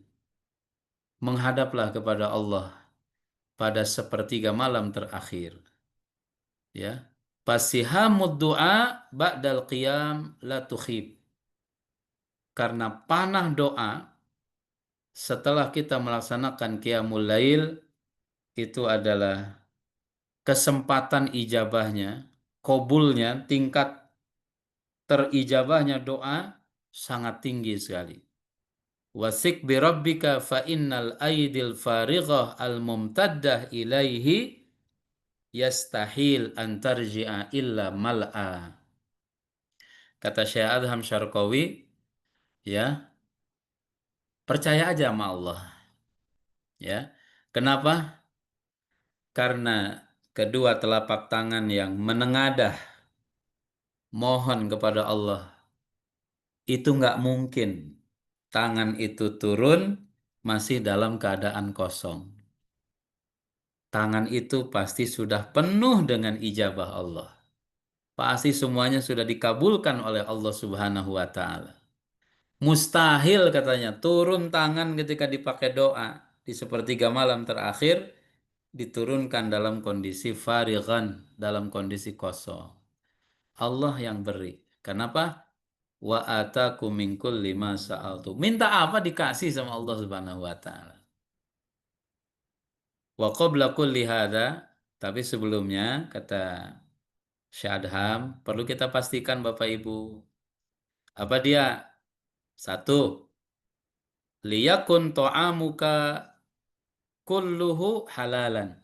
[SPEAKER 2] Menghadaplah kepada Allah pada sepertiga malam terakhir. Ya. Fasihamud du'a ba'dal qiyam la tukhib. Karena panah doa setelah kita melaksanakan qiyamul lail itu adalah kesempatan ijabahnya, kabulnya, tingkat terijabahnya doa sangat tinggi sekali. Wasik bi rabbika fa innal aidil farighah al mumtaddah ilaihi yastahil an tarji'a illa mal'a. Kata Syekh Adham Syarqawi, ya, percaya aja sama Allah. Ya. Kenapa? Karena kedua telapak tangan yang menengadah mohon kepada Allah itu nggak mungkin tangan itu turun masih dalam keadaan kosong. Tangan itu pasti sudah penuh dengan ijabah Allah. Pasti semuanya sudah dikabulkan oleh Allah Subhanahu wa taala. Mustahil katanya turun tangan ketika dipakai doa di sepertiga malam terakhir diturunkan dalam kondisi farighan, dalam kondisi kosong. Allah yang beri. Kenapa? Wa ataku min kulli ma sa'altu. Minta apa dikasih sama Allah Subhanahu wa taala. Wa qabla kulli hadza, tapi sebelumnya kata Syadham, perlu kita pastikan Bapak Ibu. Apa dia? Satu, liyakun ta'amuka kulluhu halalan.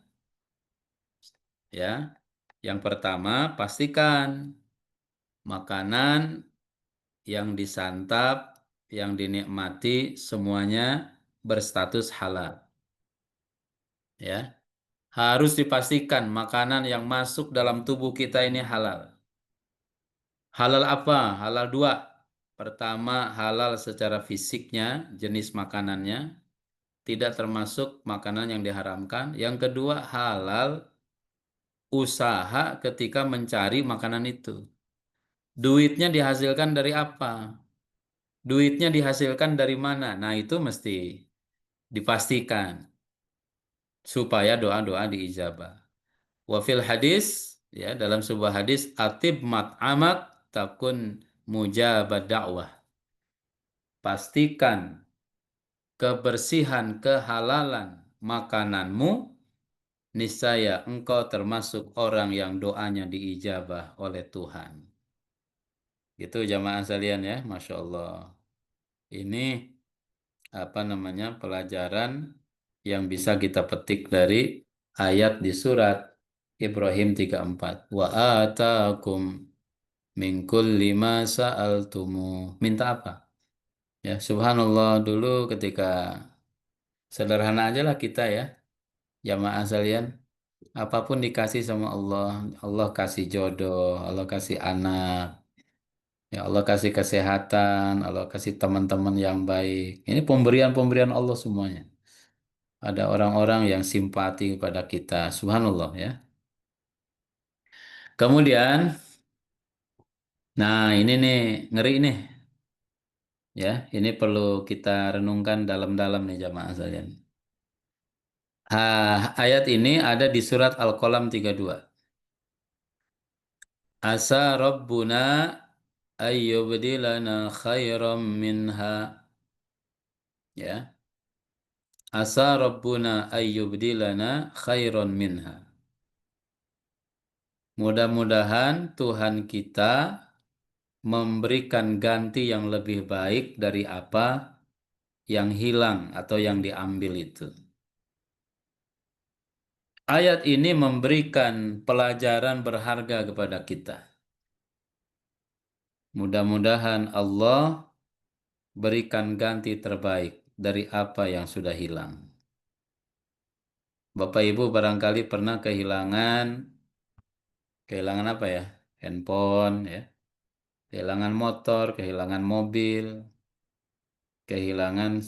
[SPEAKER 2] Ya. Yang pertama, pastikan makanan yang disantap, yang dinikmati semuanya berstatus halal. Ya, harus dipastikan makanan yang masuk dalam tubuh kita ini halal. Halal apa? Halal dua. Pertama, halal secara fisiknya, jenis makanannya, tidak termasuk makanan yang diharamkan. Yang kedua, halal usaha ketika mencari makanan itu. Duitnya dihasilkan dari apa? Duitnya dihasilkan dari mana? Nah, itu mesti dipastikan supaya doa-doa diijabah. Wa fil hadis, ya, dalam sebuah hadis, atib mat'amak takun mujabad da'wah. Pastikan kebersihan, kehalalan makananmu, niscaya engkau termasuk orang yang doanya diijabah oleh Tuhan. Itu jamaah sekalian ya, Masya Allah. Ini apa namanya pelajaran yang bisa kita petik dari ayat di surat Ibrahim 34. Wa atakum min kulli ma sa'altumu. Minta apa? Ya, subhanallah, dulu ketika sederhana aja lah kita ya, jamaah sekalian. Apapun dikasih sama Allah, Allah kasih jodoh, Allah kasih anak, ya Allah kasih kesehatan, Allah kasih teman-teman yang baik. Ini pemberian-pemberian Allah semuanya. Ada orang-orang yang simpati kepada kita, subhanallah ya. Kemudian, nah ini nih ngeri nih, ya. Ini perlu kita renungkan dalam-dalam nih jamaah sekalian. Ayat ini ada di surat Al-Qalam 32. Asa Rabbuna ayyubdilana khairam minha. Ya. Asa Rabbuna ayyubdilana khairan minha. Mudah-mudahan Tuhan kita memberikan ganti yang lebih baik dari apa yang hilang atau yang diambil itu. Ayat ini memberikan pelajaran berharga kepada kita. Mudah-mudahan Allah berikan ganti terbaik dari apa yang sudah hilang. Bapak Ibu barangkali pernah kehilangan apa ya? Handphone ya, kehilangan motor, kehilangan mobil, kehilangan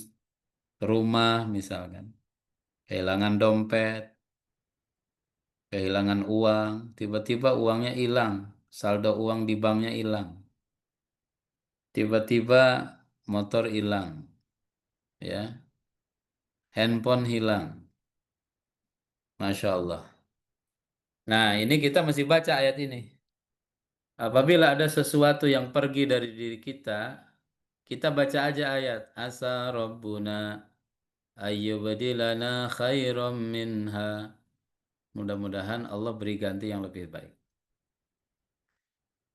[SPEAKER 2] rumah misalkan, kehilangan dompet, kehilangan uang, tiba-tiba uangnya hilang, saldo uang di banknya hilang, tiba-tiba motor hilang, ya, handphone hilang, Masya Allah. Nah, ini kita masih baca ayat ini. Apabila ada sesuatu yang pergi dari diri kita baca aja ayat. Asa Rabbuna ayyubadilana khairam minha. Mudah-mudahan Allah beri ganti yang lebih baik.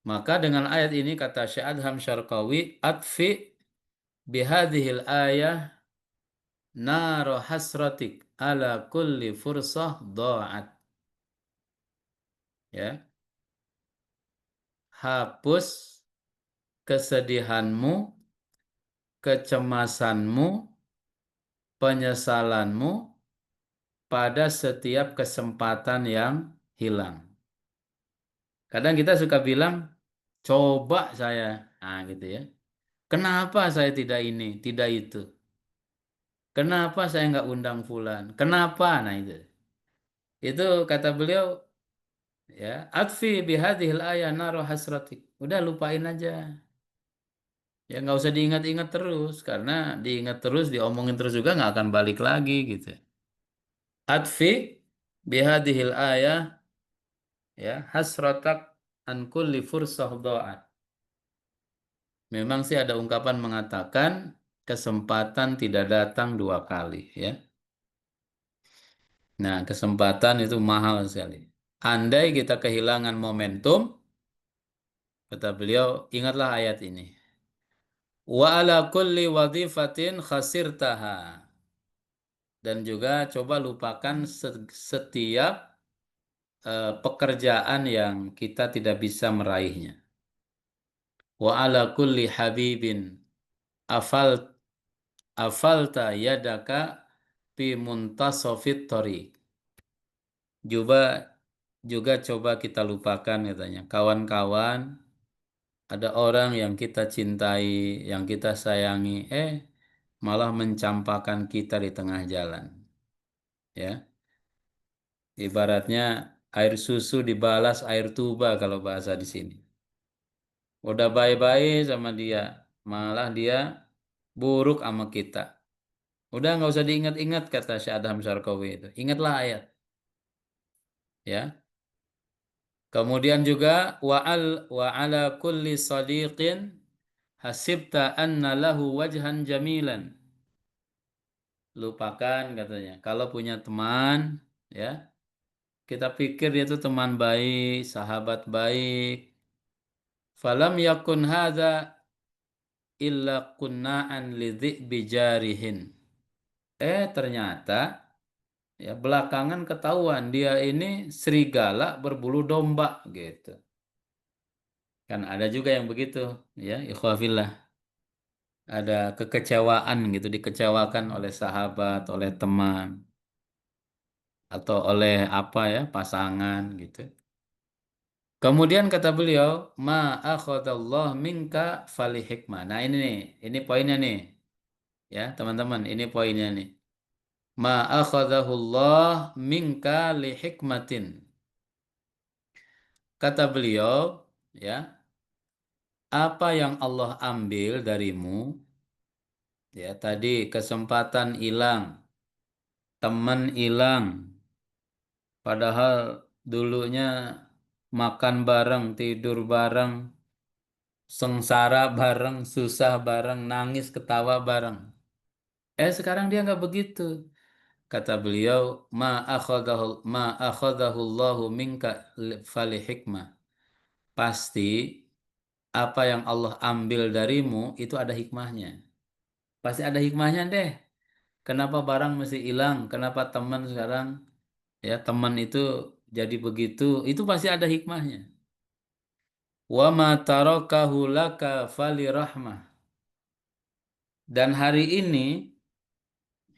[SPEAKER 2] Maka dengan ayat ini kata Syekh Adham Syarqawi, atfi bihadhil ayah naro hasratik ala kulli fursah dha'at. Ya, hapus kesedihanmu, kecemasanmu, penyesalanmu pada setiap kesempatan yang hilang. Kadang kita suka bilang, coba saya, nah gitu ya. Kenapa saya tidak ini, tidak itu? Kenapa saya nggak undang fulan? Kenapa? Nah itu. Itu kata beliau, ya, atfi bihadhil ayah naro hasratik. Udah lupain aja. Ya nggak usah diingat-ingat terus, karena diingat terus, diomongin terus juga nggak akan balik lagi gitu. Atfi bihadhil ayah, ya, hasratak an kulli fursah dha'at. Memang sih ada ungkapan mengatakan kesempatan tidak datang dua kali, ya. Nah, kesempatan itu mahal sekali. Andai kita kehilangan momentum, kata beliau, ingatlah ayat ini. Wa ala kulli wadhifatin khasirtaha. Dan juga coba lupakan setiap pekerjaan yang kita tidak bisa meraihnya. wa ala kulli habibin afal afalta yadaka fi muntasofit thoriq. Juga juga coba kita lupakan katanya. Kawan-kawan, ada orang yang kita cintai, yang kita sayangi, malah mencampakkan kita di tengah jalan. Ya, ibaratnya air susu dibalas air tuba kalau bahasa di sini. Udah baik-baik sama dia, malah dia buruk sama kita. Udah nggak usah diingat-ingat kata Syekh Adham Syarqawi itu. Ingatlah ayat. Ya. Kemudian juga wa ala kulli sadiqin hasibta anna lahu wajhan jamilan. Lupakan katanya. Kalau punya teman, ya, kita pikir dia itu teman baik, sahabat baik. Falam yakun hadza illa kunna'an lidhi'bi jarihin. Ternyata ya belakangan ketahuan dia ini serigala berbulu domba gitu. Kan ada juga yang begitu, ya, ikhwafillah. Ada kekecewaan gitu, dikecewakan oleh sahabat, oleh teman, atau oleh apa ya, pasangan gitu. Kemudian kata beliau, ma akhadallah minka fali hikmah. Nah ini nih, ini poinnya nih. Ya, teman-teman, ini poinnya nih. Ma akhadahullah minka li hikmatin. Kata beliau, ya, apa yang Allah ambil darimu, ya tadi kesempatan hilang, teman hilang, padahal dulunya makan bareng, tidur bareng, sengsara bareng, susah bareng, nangis, ketawa bareng. Sekarang dia nggak begitu. Kata beliau, ma akhadahu Allahu minka fali hikmah. Pasti apa yang Allah ambil darimu itu ada hikmahnya. Pasti ada hikmahnya deh. Kenapa barang mesti hilang? Kenapa teman sekarang, ya teman itu jadi begitu? Itu pasti ada hikmahnya. Wa ma tarakahu laka fali rahmah. Dan hari ini,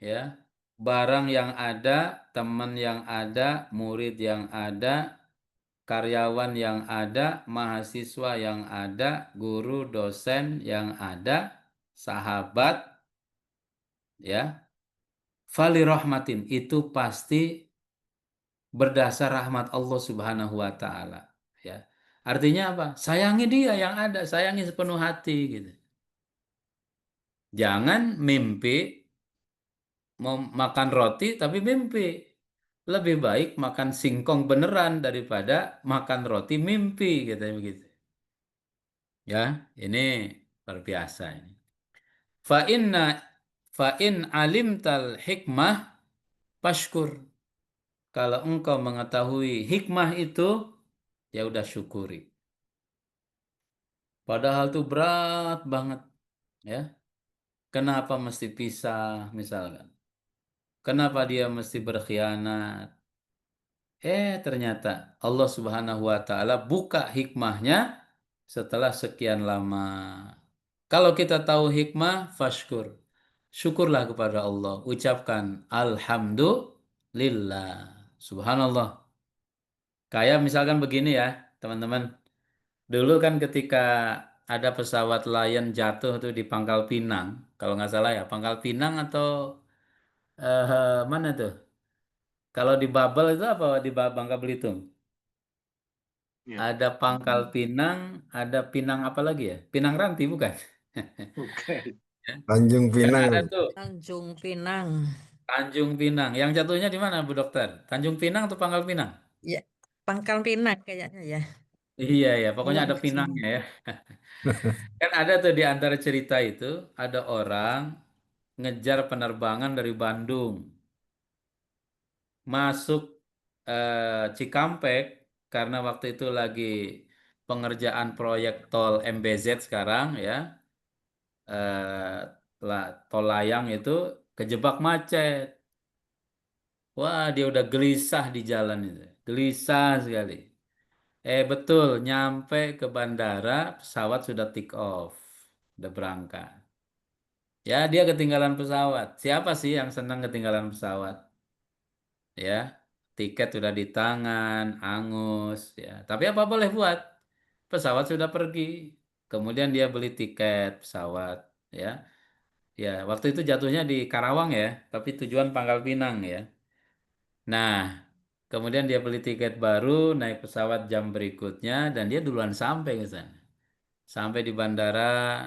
[SPEAKER 2] ya, barang yang ada, teman yang ada, murid yang ada, karyawan yang ada, mahasiswa yang ada, guru, dosen yang ada, sahabat, ya, fali rahmatin itu pasti berdasar rahmat Allah Subhanahu wa taala, ya. Artinya apa? Sayangi dia yang ada, sayangi sepenuh hati gitu. Jangan mimpi mau makan roti tapi mimpi. Lebih baik makan singkong beneran daripada makan roti mimpi katanya begitu. Ya, ini luar biasa ini. Fa inna fa in alimtal hikmah pashkur. Kalau engkau mengetahui hikmah itu, ya udah syukuri. Padahal tuh berat banget, ya. Kenapa mesti pisah misalkan? Kenapa dia mesti berkhianat? Ternyata Allah Subhanahu wa taala buka hikmahnya setelah sekian lama. Kalau kita tahu hikmah, fashkur. Syukurlah kepada Allah. Ucapkan alhamdulillah. Subhanallah. Kayak misalkan begini ya, teman-teman. Dulu kan ketika ada pesawat Lion jatuh tuh di Pangkal Pinang, kalau nggak salah ya, Pangkal Pinang atau mana tuh? Kalau di Babel itu apa di Bangka Belitung?
[SPEAKER 1] Ya,
[SPEAKER 2] Ada Pangkal Pinang, ada Pinang apa lagi ya? Pinang Ranti bukan?
[SPEAKER 1] oke.
[SPEAKER 2] Ya.
[SPEAKER 3] Tanjung
[SPEAKER 2] Kan
[SPEAKER 3] Pinang.
[SPEAKER 2] ada tuh
[SPEAKER 4] Tanjung Pinang.
[SPEAKER 2] Tanjung Pinang. Yang jatuhnya di mana, Bu Dokter? Tanjung Pinang atau Pangkal Pinang?
[SPEAKER 4] Ya, Pangkal Pinang kayaknya ya.
[SPEAKER 2] Iya ya, pokoknya
[SPEAKER 4] Belum
[SPEAKER 2] ada
[SPEAKER 4] ke sana.
[SPEAKER 2] Pinangnya ya. Kan ada tuh di antara cerita itu ada orang ngejar penerbangan dari Bandung masuk Cikampek karena waktu itu lagi pengerjaan proyek tol MBZ sekarang ya, eh, tol layang itu kejebak macet. Wah, dia udah gelisah di jalan itu. Gelisah sekali. Betul, nyampe ke bandara, pesawat sudah take off, udah berangkat. Ya, dia ketinggalan pesawat. Siapa sih yang senang ketinggalan pesawat? Ya, tiket sudah di tangan, angus, ya. Tapi apa boleh buat? Pesawat sudah pergi. Kemudian dia beli tiket pesawat, ya. Ya, waktu itu jatuhnya di Karawang ya, tapi tujuan Pangkal Pinang ya. Nah, kemudian dia beli tiket baru, naik pesawat jam berikutnya, dan dia duluan sampai ke sana. Sampai di bandara,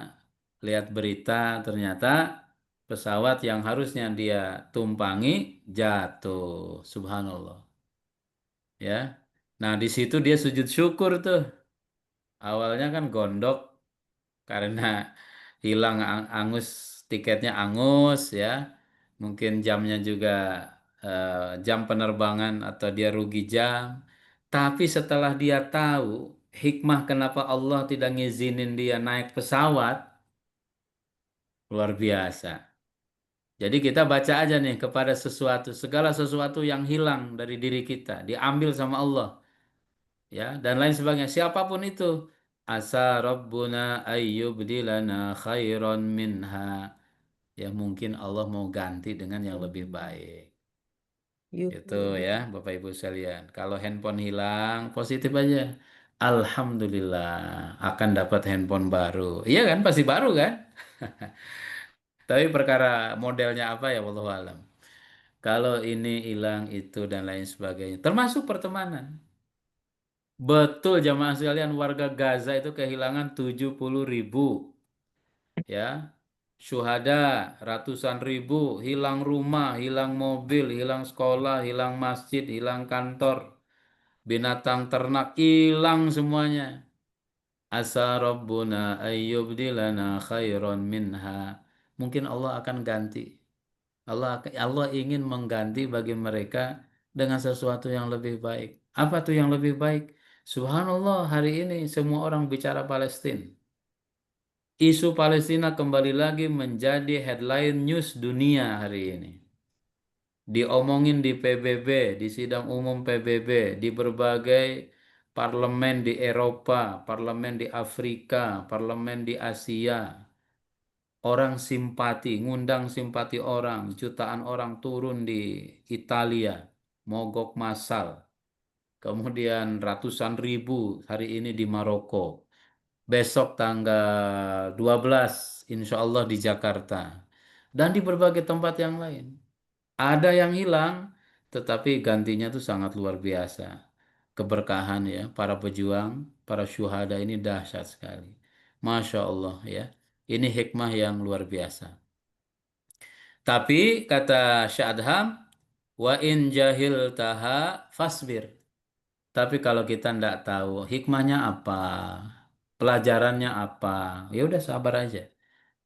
[SPEAKER 2] lihat berita, ternyata pesawat yang harusnya dia tumpangi jatuh. Subhanallah. Ya. Nah, di situ dia sujud syukur tuh. Awalnya kan gondok karena hilang angus, tiketnya angus ya. Mungkin jamnya juga eh, jam penerbangan atau dia rugi jam. Tapi setelah dia tahu hikmah kenapa Allah tidak ngizinin dia naik pesawat, luar biasa. Jadi kita baca aja nih kepada sesuatu, segala sesuatu yang hilang dari diri kita, diambil sama Allah, ya, dan lain sebagainya. Siapapun itu, asa rabbuna ayyubdilana khairan minha. Ya mungkin Allah mau ganti dengan yang lebih baik.
[SPEAKER 4] Yuk.
[SPEAKER 2] Itu ya, Bapak Ibu sekalian. Kalau handphone hilang, positif aja. Alhamdulillah akan dapat handphone baru. Iya kan, pasti baru kan? Tapi perkara modelnya apa ya, wallahu alam. Kalau ini hilang itu dan lain sebagainya. Termasuk pertemanan. Betul jamaah sekalian, warga Gaza itu kehilangan 70.000 ya. Syuhada ratusan ribu, hilang rumah, hilang mobil, hilang sekolah, hilang masjid, hilang kantor, binatang ternak hilang semuanya. Asa Rabbuna ayyubdilana khairan minha. Mungkin Allah akan ganti. Allah ingin mengganti bagi mereka dengan sesuatu yang lebih baik. Apa tuh yang lebih baik? Subhanallah, hari ini semua orang bicara Palestina. Isu Palestina kembali lagi menjadi headline news dunia hari ini. Diomongin di PBB, di sidang umum PBB, di berbagai parlemen di Eropa, parlemen di Afrika, parlemen di Asia. Orang simpati, ngundang simpati orang, jutaan orang turun di Italia, mogok massal. Kemudian ratusan ribu hari ini di Maroko. Besok tanggal 12, insya Allah di Jakarta. Dan di berbagai tempat yang lain. Ada yang hilang, tetapi gantinya itu sangat luar biasa. Keberkahan ya, para pejuang, para syuhada ini dahsyat sekali. Masya Allah ya. Ini hikmah yang luar biasa. Tapi kata Syekh Adham, wa in jahil taha fasbir. Tapi kalau kita tidak tahu hikmahnya apa, pelajarannya apa, ya udah sabar aja.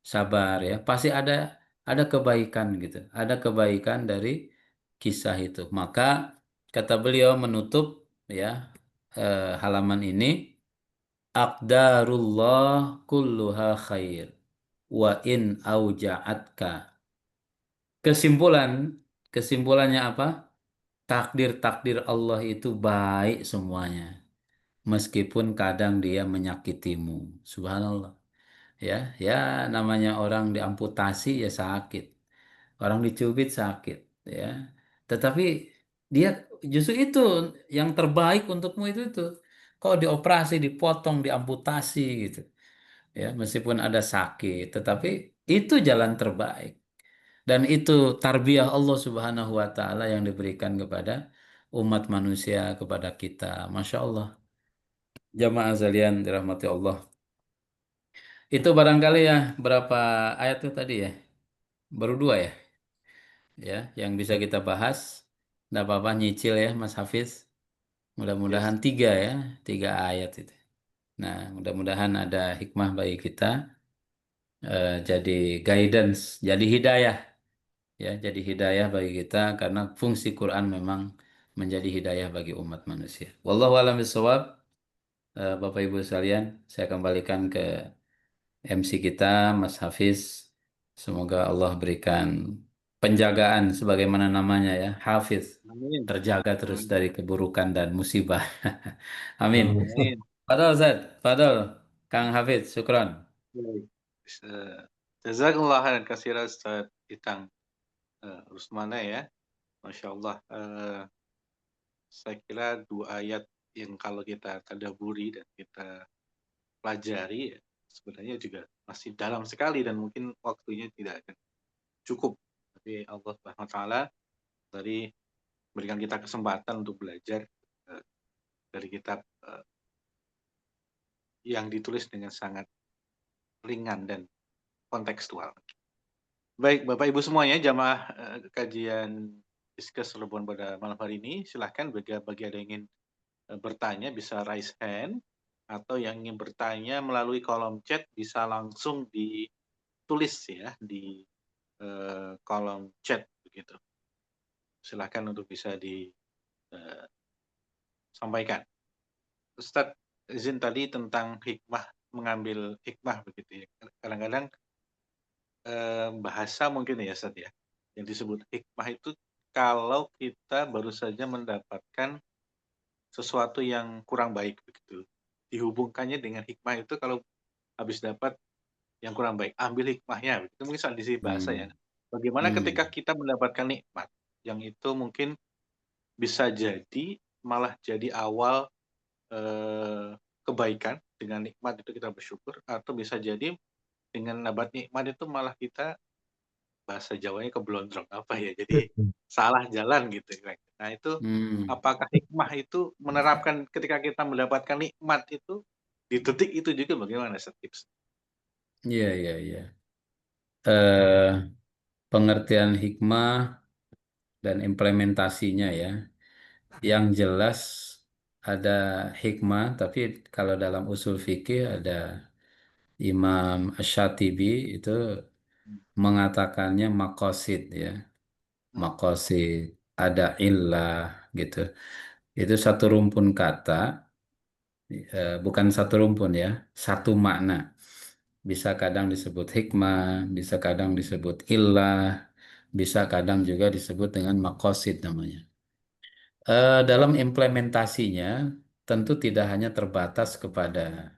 [SPEAKER 2] Sabar ya. Pasti ada kebaikan gitu. Ada kebaikan dari kisah itu. Maka kata beliau menutup ya halaman ini, aqdarullah kulluha khair wa in auja'atka. Kesimpulan, kesimpulannya apa? Takdir-takdir Allah itu baik semuanya. Meskipun kadang dia menyakitimu. Subhanallah. Ya, ya namanya orang diamputasi ya sakit. Orang dicubit sakit, ya. Tetapi dia justru itu yang terbaik untukmu itu. Kau dioperasi, dipotong, diamputasi gitu. Ya, meskipun ada sakit, tetapi itu jalan terbaik. Dan itu tarbiyah Allah Subhanahu wa taala yang diberikan kepada umat manusia, kepada kita. Masya Allah. Jamaah sekalian dirahmati Allah. Itu barangkali ya berapa ayat tuh tadi ya? Baru dua ya, ya yang bisa kita bahas. Nggak apa-apa nyicil ya Mas Hafiz.
[SPEAKER 1] Yes.
[SPEAKER 2] Mudah-mudahan tiga ya, tiga ayat itu. Nah, mudah-mudahan ada hikmah bagi kita, jadi guidance, jadi hidayah, ya, jadi hidayah bagi kita karena fungsi Quran memang menjadi hidayah bagi umat manusia. Wallahu a'lam bishawab. Bapak Ibu sekalian, saya kembalikan ke MC kita, Mas Hafiz. Semoga Allah berikan penjagaan sebagaimana namanya ya, hafiz,
[SPEAKER 1] Amin.
[SPEAKER 2] terjaga terus
[SPEAKER 1] Amin.
[SPEAKER 2] dari keburukan dan musibah. Amin.
[SPEAKER 3] Amin.
[SPEAKER 1] Amin.
[SPEAKER 2] Fadol Ustaz, Fadol, Kang Hafiz, syukron.
[SPEAKER 1] Baik. Jazakallah khairan katsiran Ustaz Itang Rusmana ya. Masya Allah. Saya kira dua ayat yang kalau kita tadaburi dan kita pelajari ya, sebenarnya juga masih dalam sekali dan mungkin waktunya tidak akan cukup. Tapi Allah Subhanahu wa taala tadi berikan kita kesempatan untuk belajar dari kitab yang ditulis dengan sangat ringan dan kontekstual. Baik, Bapak Ibu semuanya, jamaah kajian Discuss Cirebon pada malam hari ini, silahkan bagi ada yang ingin bertanya bisa raise hand, atau yang ingin bertanya melalui kolom chat bisa langsung ditulis ya di kolom chat begitu. Silahkan untuk bisa disampaikan. Ustadz izin tadi tentang hikmah, mengambil hikmah begitu ya. Kadang-kadang bahasa mungkin ya Ustadz ya, yang disebut hikmah itu kalau kita baru saja mendapatkan sesuatu yang kurang baik begitu. Dihubungkannya dengan hikmah itu kalau habis dapat yang kurang baik, ambil hikmahnya begitu. Mungkin soal di sisi bahasa ya. Bagaimana ketika kita mendapatkan nikmat yang itu mungkin bisa jadi malah jadi awal kebaikan, dengan nikmat itu kita bersyukur, atau bisa jadi dengan dapat nikmat itu malah kita bahasa Jawanya keblondrong apa ya, jadi salah jalan gitu. Nah itu apakah hikmah itu menerapkan ketika kita mendapatkan nikmat itu di detik itu juga bagaimana tips?
[SPEAKER 2] Iya, iya, iya. Pengertian hikmah dan implementasinya ya. Yang jelas ada hikmah, tapi kalau dalam usul fikih ada Imam Ash-Shatibi itu mengatakannya makosid ya. Makosid, ada illah gitu. Itu satu rumpun kata, bukan satu rumpun ya, satu makna. Bisa kadang disebut hikmah, bisa kadang disebut illah, bisa kadang juga disebut dengan makosid namanya. Dalam implementasinya tentu tidak hanya terbatas kepada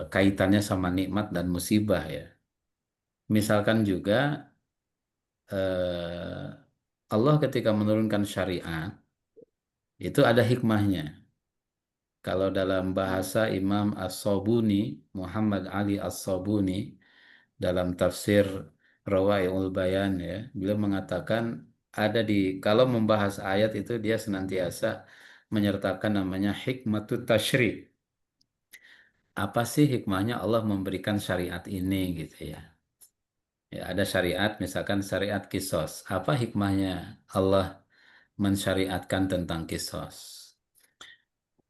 [SPEAKER 2] kaitannya sama nikmat dan musibah ya. Misalkan juga eh, Allah ketika menurunkan syariat itu ada hikmahnya. Kalau dalam bahasa Imam As-Sabuni, Muhammad Ali As-Sabuni dalam tafsir Rawaiul Bayan ya, beliau mengatakan ada di kalau membahas ayat itu dia senantiasa menyertakan namanya hikmatut tasyri'. Apa sih hikmahnya Allah memberikan syariat ini gitu ya. Ya, ada syariat misalkan syariat kisos. Apa hikmahnya Allah mensyariatkan tentang kisos?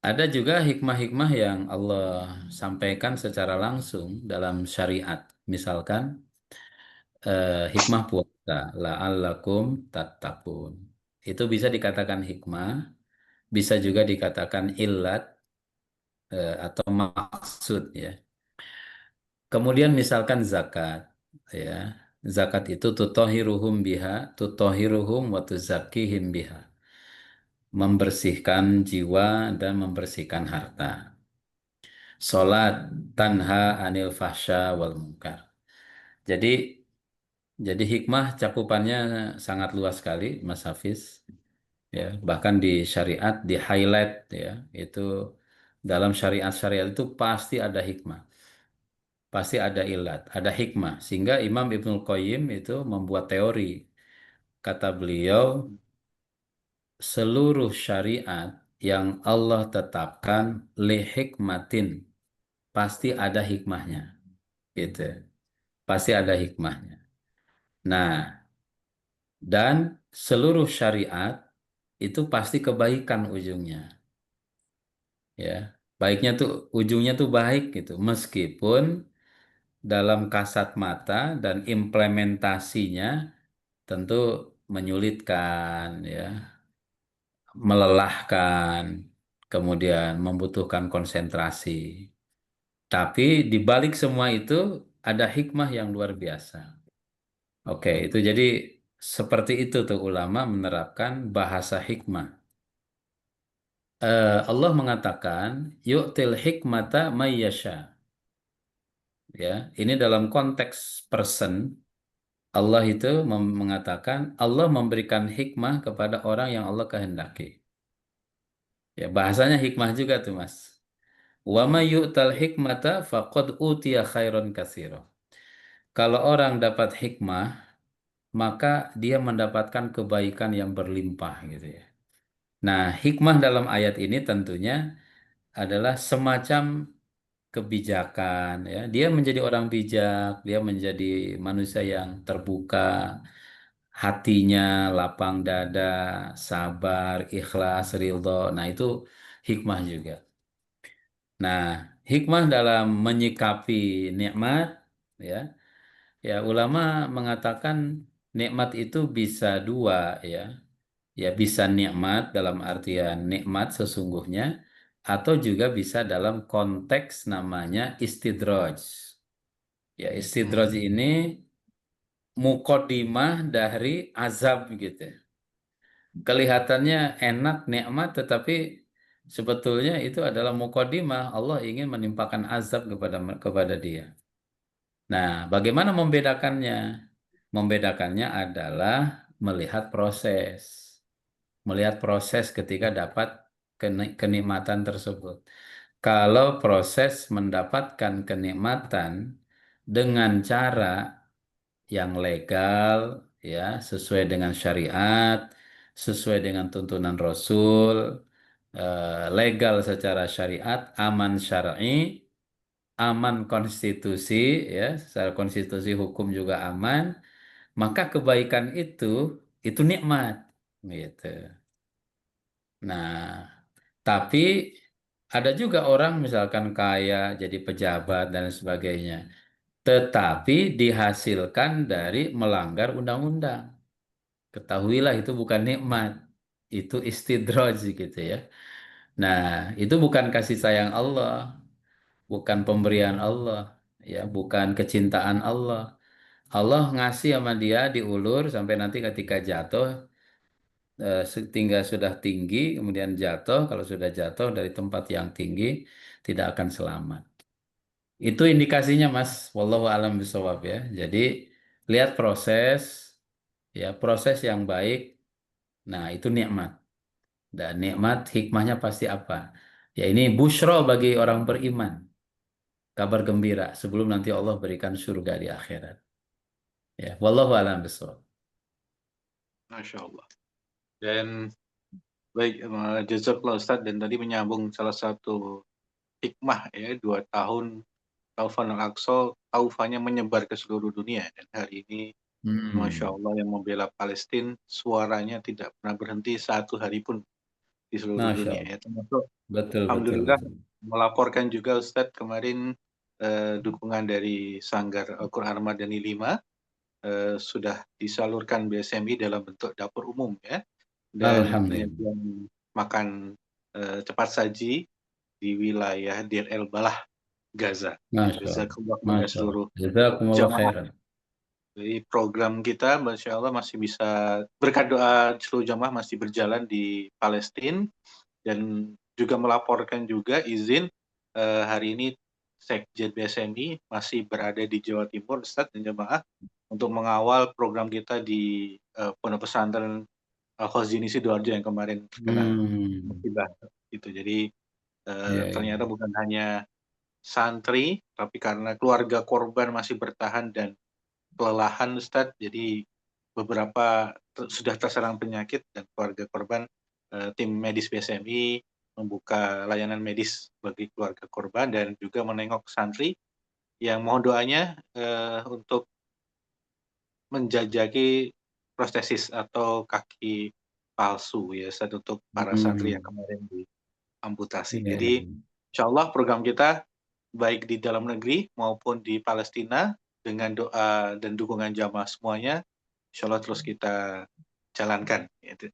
[SPEAKER 2] Ada juga hikmah-hikmah yang Allah sampaikan secara langsung dalam syariat. Misalkan hikmah puasa, la'allakum tattaqun. Itu bisa dikatakan hikmah, bisa juga dikatakan illat atau maksud ya. Kemudian misalkan zakat, ya. Zakat itu tutohiruhum biha, tutohiruhum wa tuzakkihim biha. Membersihkan jiwa dan membersihkan harta. Salat tanha anil fahsya wal munkar. Jadi hikmah cakupannya sangat luas sekali, Mas Hafiz. Ya, bahkan di syariat di highlight ya, itu dalam syariat-syariat itu pasti ada hikmah. Pasti ada ilat, ada hikmah. Sehingga Imam Ibnul Qayyim itu membuat teori. Kata beliau, seluruh syariat yang Allah tetapkan li hikmatin, pasti ada hikmahnya. Gitu. Pasti ada hikmahnya. Nah, dan seluruh syariat itu pasti kebaikan ujungnya. Ya, baiknya tuh ujungnya tuh baik gitu. Meskipun dalam kasat mata dan implementasinya tentu menyulitkan ya, melelahkan, kemudian membutuhkan konsentrasi. Tapi di balik semua itu ada hikmah yang luar biasa. Oke, itu jadi seperti itu tuh ulama menerapkan bahasa hikmah. Allah mengatakan yu'til hikmata may yasha. Ya, ini dalam konteks person Allah itu mengatakan Allah memberikan hikmah kepada orang yang Allah kehendaki. Ya, bahasanya hikmah juga tuh, Mas. Wa may yu'tal hikmata faqad utiya khairan katsira. Kalau orang dapat hikmah, maka dia mendapatkan kebaikan yang berlimpah gitu ya. Nah, hikmah dalam ayat ini tentunya adalah semacam kebijakan ya. Dia menjadi orang bijak, dia menjadi manusia yang terbuka, hatinya lapang dada, sabar, ikhlas, ridho. Nah, itu hikmah juga. Nah, hikmah dalam menyikapi nikmat ya. Ya, ulama mengatakan nikmat itu bisa dua ya. Ya, bisa nikmat dalam artian nikmat sesungguhnya atau juga bisa dalam konteks namanya istidraj. Ya, istidraj ini mukodimah dari azab gitu. Kelihatannya enak nikmat tetapi sebetulnya itu adalah mukodimah. Allah ingin menimpakan azab kepada dia. Nah, bagaimana membedakannya? Membedakannya adalah melihat proses. Melihat proses ketika dapat kenikmatan tersebut. Kalau proses mendapatkan kenikmatan dengan cara yang legal, ya, sesuai dengan syariat, sesuai dengan tuntunan Rasul, legal secara syariat, aman syar'i, aman konstitusi, ya, secara konstitusi hukum juga aman, maka kebaikan itu nikmat, gitu. Nah, tapi ada juga orang misalkan kaya, jadi pejabat dan sebagainya, tetapi dihasilkan dari melanggar undang-undang. Ketahuilah itu bukan nikmat, itu istidraj gitu ya. Nah, itu bukan kasih sayang Allah, bukan pemberian Allah, ya, bukan kecintaan Allah. Allah ngasih sama dia diulur sampai nanti ketika jatuh, tinggal sudah tinggi, kemudian jatuh. Kalau sudah jatuh dari tempat yang tinggi, tidak akan selamat. Itu indikasinya, Mas. Wallahu a'lam bishawab ya. Jadi lihat proses, ya, proses yang baik. Nah, itu nikmat. Dan nikmat hikmahnya pasti apa? Ya, ini busyra bagi orang beriman. Kabar gembira sebelum nanti Allah berikan surga di akhirat. Ya, wallahu a'lam bishawab.
[SPEAKER 1] Masya Allah. Dan baik, jazakallah Ustaz, dan tadi menyambung salah satu hikmah ya, 2 tahun Taufan Al-Aqsa, taufannya menyebar ke seluruh dunia, dan hari ini Masya Allah yang membela Palestina suaranya tidak pernah berhenti satu hari pun di seluruh
[SPEAKER 2] Masya
[SPEAKER 1] dunia
[SPEAKER 2] Allah.
[SPEAKER 1] ya, termasuk
[SPEAKER 2] Betul, betul,
[SPEAKER 1] Alhamdulillah
[SPEAKER 2] betul.
[SPEAKER 1] melaporkan juga Ustadz kemarin dukungan dari Sanggar Al-Quran Madani 5 sudah disalurkan BSMI dalam bentuk dapur umum ya, dan
[SPEAKER 2] Alhamdulillah.
[SPEAKER 1] penyajian makan cepat saji di wilayah Dir El Balah, Gaza.
[SPEAKER 2] Masya Allah.
[SPEAKER 1] Jazakumullah kepada
[SPEAKER 2] Masya Allah.
[SPEAKER 1] seluruh
[SPEAKER 2] Jazakumullah
[SPEAKER 1] jamaah.
[SPEAKER 2] khairan.
[SPEAKER 1] Jadi program kita, Masya Allah, masih bisa berkat doa seluruh jamaah masih berjalan di Palestina, dan juga melaporkan juga izin hari ini Sekjen BSMI masih berada di Jawa Timur, Ustadz dan jamaah, untuk mengawal program kita di Pondok Pesantren Al-Khazini Sidoarjo yang kemarin terkena musibah gitu. Jadi
[SPEAKER 2] Ya,
[SPEAKER 1] ternyata
[SPEAKER 2] ya.
[SPEAKER 1] bukan hanya santri, tapi karena keluarga korban masih bertahan dan kelelahan, Ustadz, jadi beberapa sudah terserang penyakit, dan keluarga korban, tim medis BSMI membuka layanan medis bagi keluarga korban dan juga menengok santri yang mohon doanya untuk menjajaki prostesis atau kaki palsu ya, Ustadz, untuk para santri yang kemarin diamputasi.
[SPEAKER 2] Ya,
[SPEAKER 1] Jadi insya Allah program kita baik di dalam negeri maupun di Palestina, dengan doa dan dukungan jamaah semuanya, insya Allah terus kita jalankan.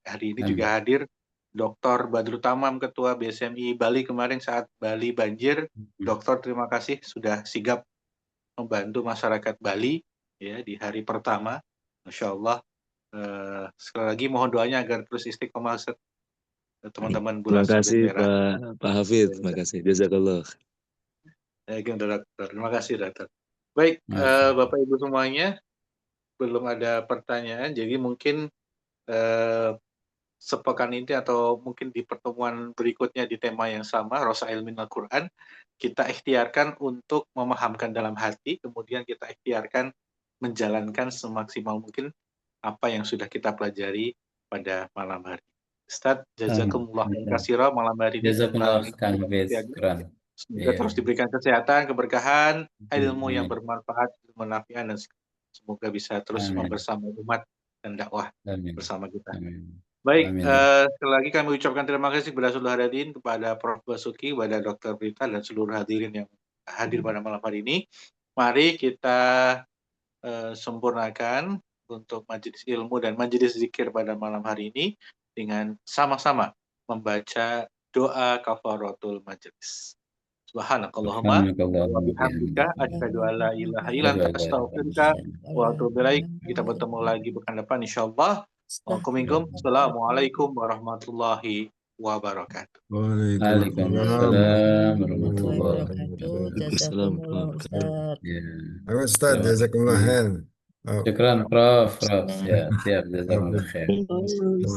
[SPEAKER 1] Hari ini juga hadir Dr. Badrut Tamam, Ketua BSMI Bali kemarin saat Bali banjir. Dokter, terima kasih sudah sigap membantu masyarakat Bali ya di hari pertama. Masya Allah. Sekali lagi mohon doanya agar terus istiqomah Ustaz, teman-teman
[SPEAKER 5] Terima
[SPEAKER 1] Bulan Sabit
[SPEAKER 5] kasih
[SPEAKER 1] Merah.
[SPEAKER 5] Pak Hafid, terima kasih. Jazakallah.
[SPEAKER 1] Terima kasih Dokter. Baik,
[SPEAKER 2] Masya
[SPEAKER 1] Bapak Ibu semuanya, belum ada pertanyaan, jadi mungkin sepekan ini atau mungkin di pertemuan berikutnya di tema yang sama, Rasail Minal Quran, kita ikhtiarkan untuk memahamkan dalam hati, kemudian kita ikhtiarkan menjalankan semaksimal mungkin apa yang sudah kita pelajari pada malam hari. Ustaz, jazakumullah khairan katsira, malam hari ini
[SPEAKER 2] Jazakumullah
[SPEAKER 1] tentang
[SPEAKER 2] Kang Hafiz.
[SPEAKER 1] kebahagiaan.
[SPEAKER 2] Keren.
[SPEAKER 1] Semoga
[SPEAKER 2] Iya.
[SPEAKER 1] terus diberikan kesehatan, keberkahan, ilmu yang
[SPEAKER 2] Amin.
[SPEAKER 1] bermanfaat, ilmu nafi'an, dan semoga bisa terus
[SPEAKER 2] Amin.
[SPEAKER 1] membersama umat dan dakwah
[SPEAKER 2] Amin.
[SPEAKER 1] bersama kita.
[SPEAKER 2] Amin.
[SPEAKER 1] Baik,
[SPEAKER 2] Amin.
[SPEAKER 1] sekali lagi kami ucapkan terima kasih kepada seluruh hadirin, kepada Prof. Basuki, kepada Dr. Brita, dan seluruh hadirin yang hadir pada malam hari ini. Mari kita sempurnakan untuk majelis ilmu dan majelis zikir pada malam hari ini dengan sama-sama membaca doa kafaratul majelis. Subhanakallahumma wa bihamdika asyhadu an la ilaha illa anta astaghfiruka wa atubu ilaik. Kita bertemu lagi pekan depan insyaallah. Assalamualaikum warahmatullahi wabarakatuh.
[SPEAKER 2] Waalaikumsalam warahmatullahi
[SPEAKER 4] wabarakatuh.
[SPEAKER 5] Waalaikumsalam
[SPEAKER 4] Jazakumullah Ustaz.
[SPEAKER 2] Ya.
[SPEAKER 3] Ustaz, jazakumullah khair.
[SPEAKER 2] Syukran Prof. Siap, jazakumullah khair.
[SPEAKER 5] wabarakatuh.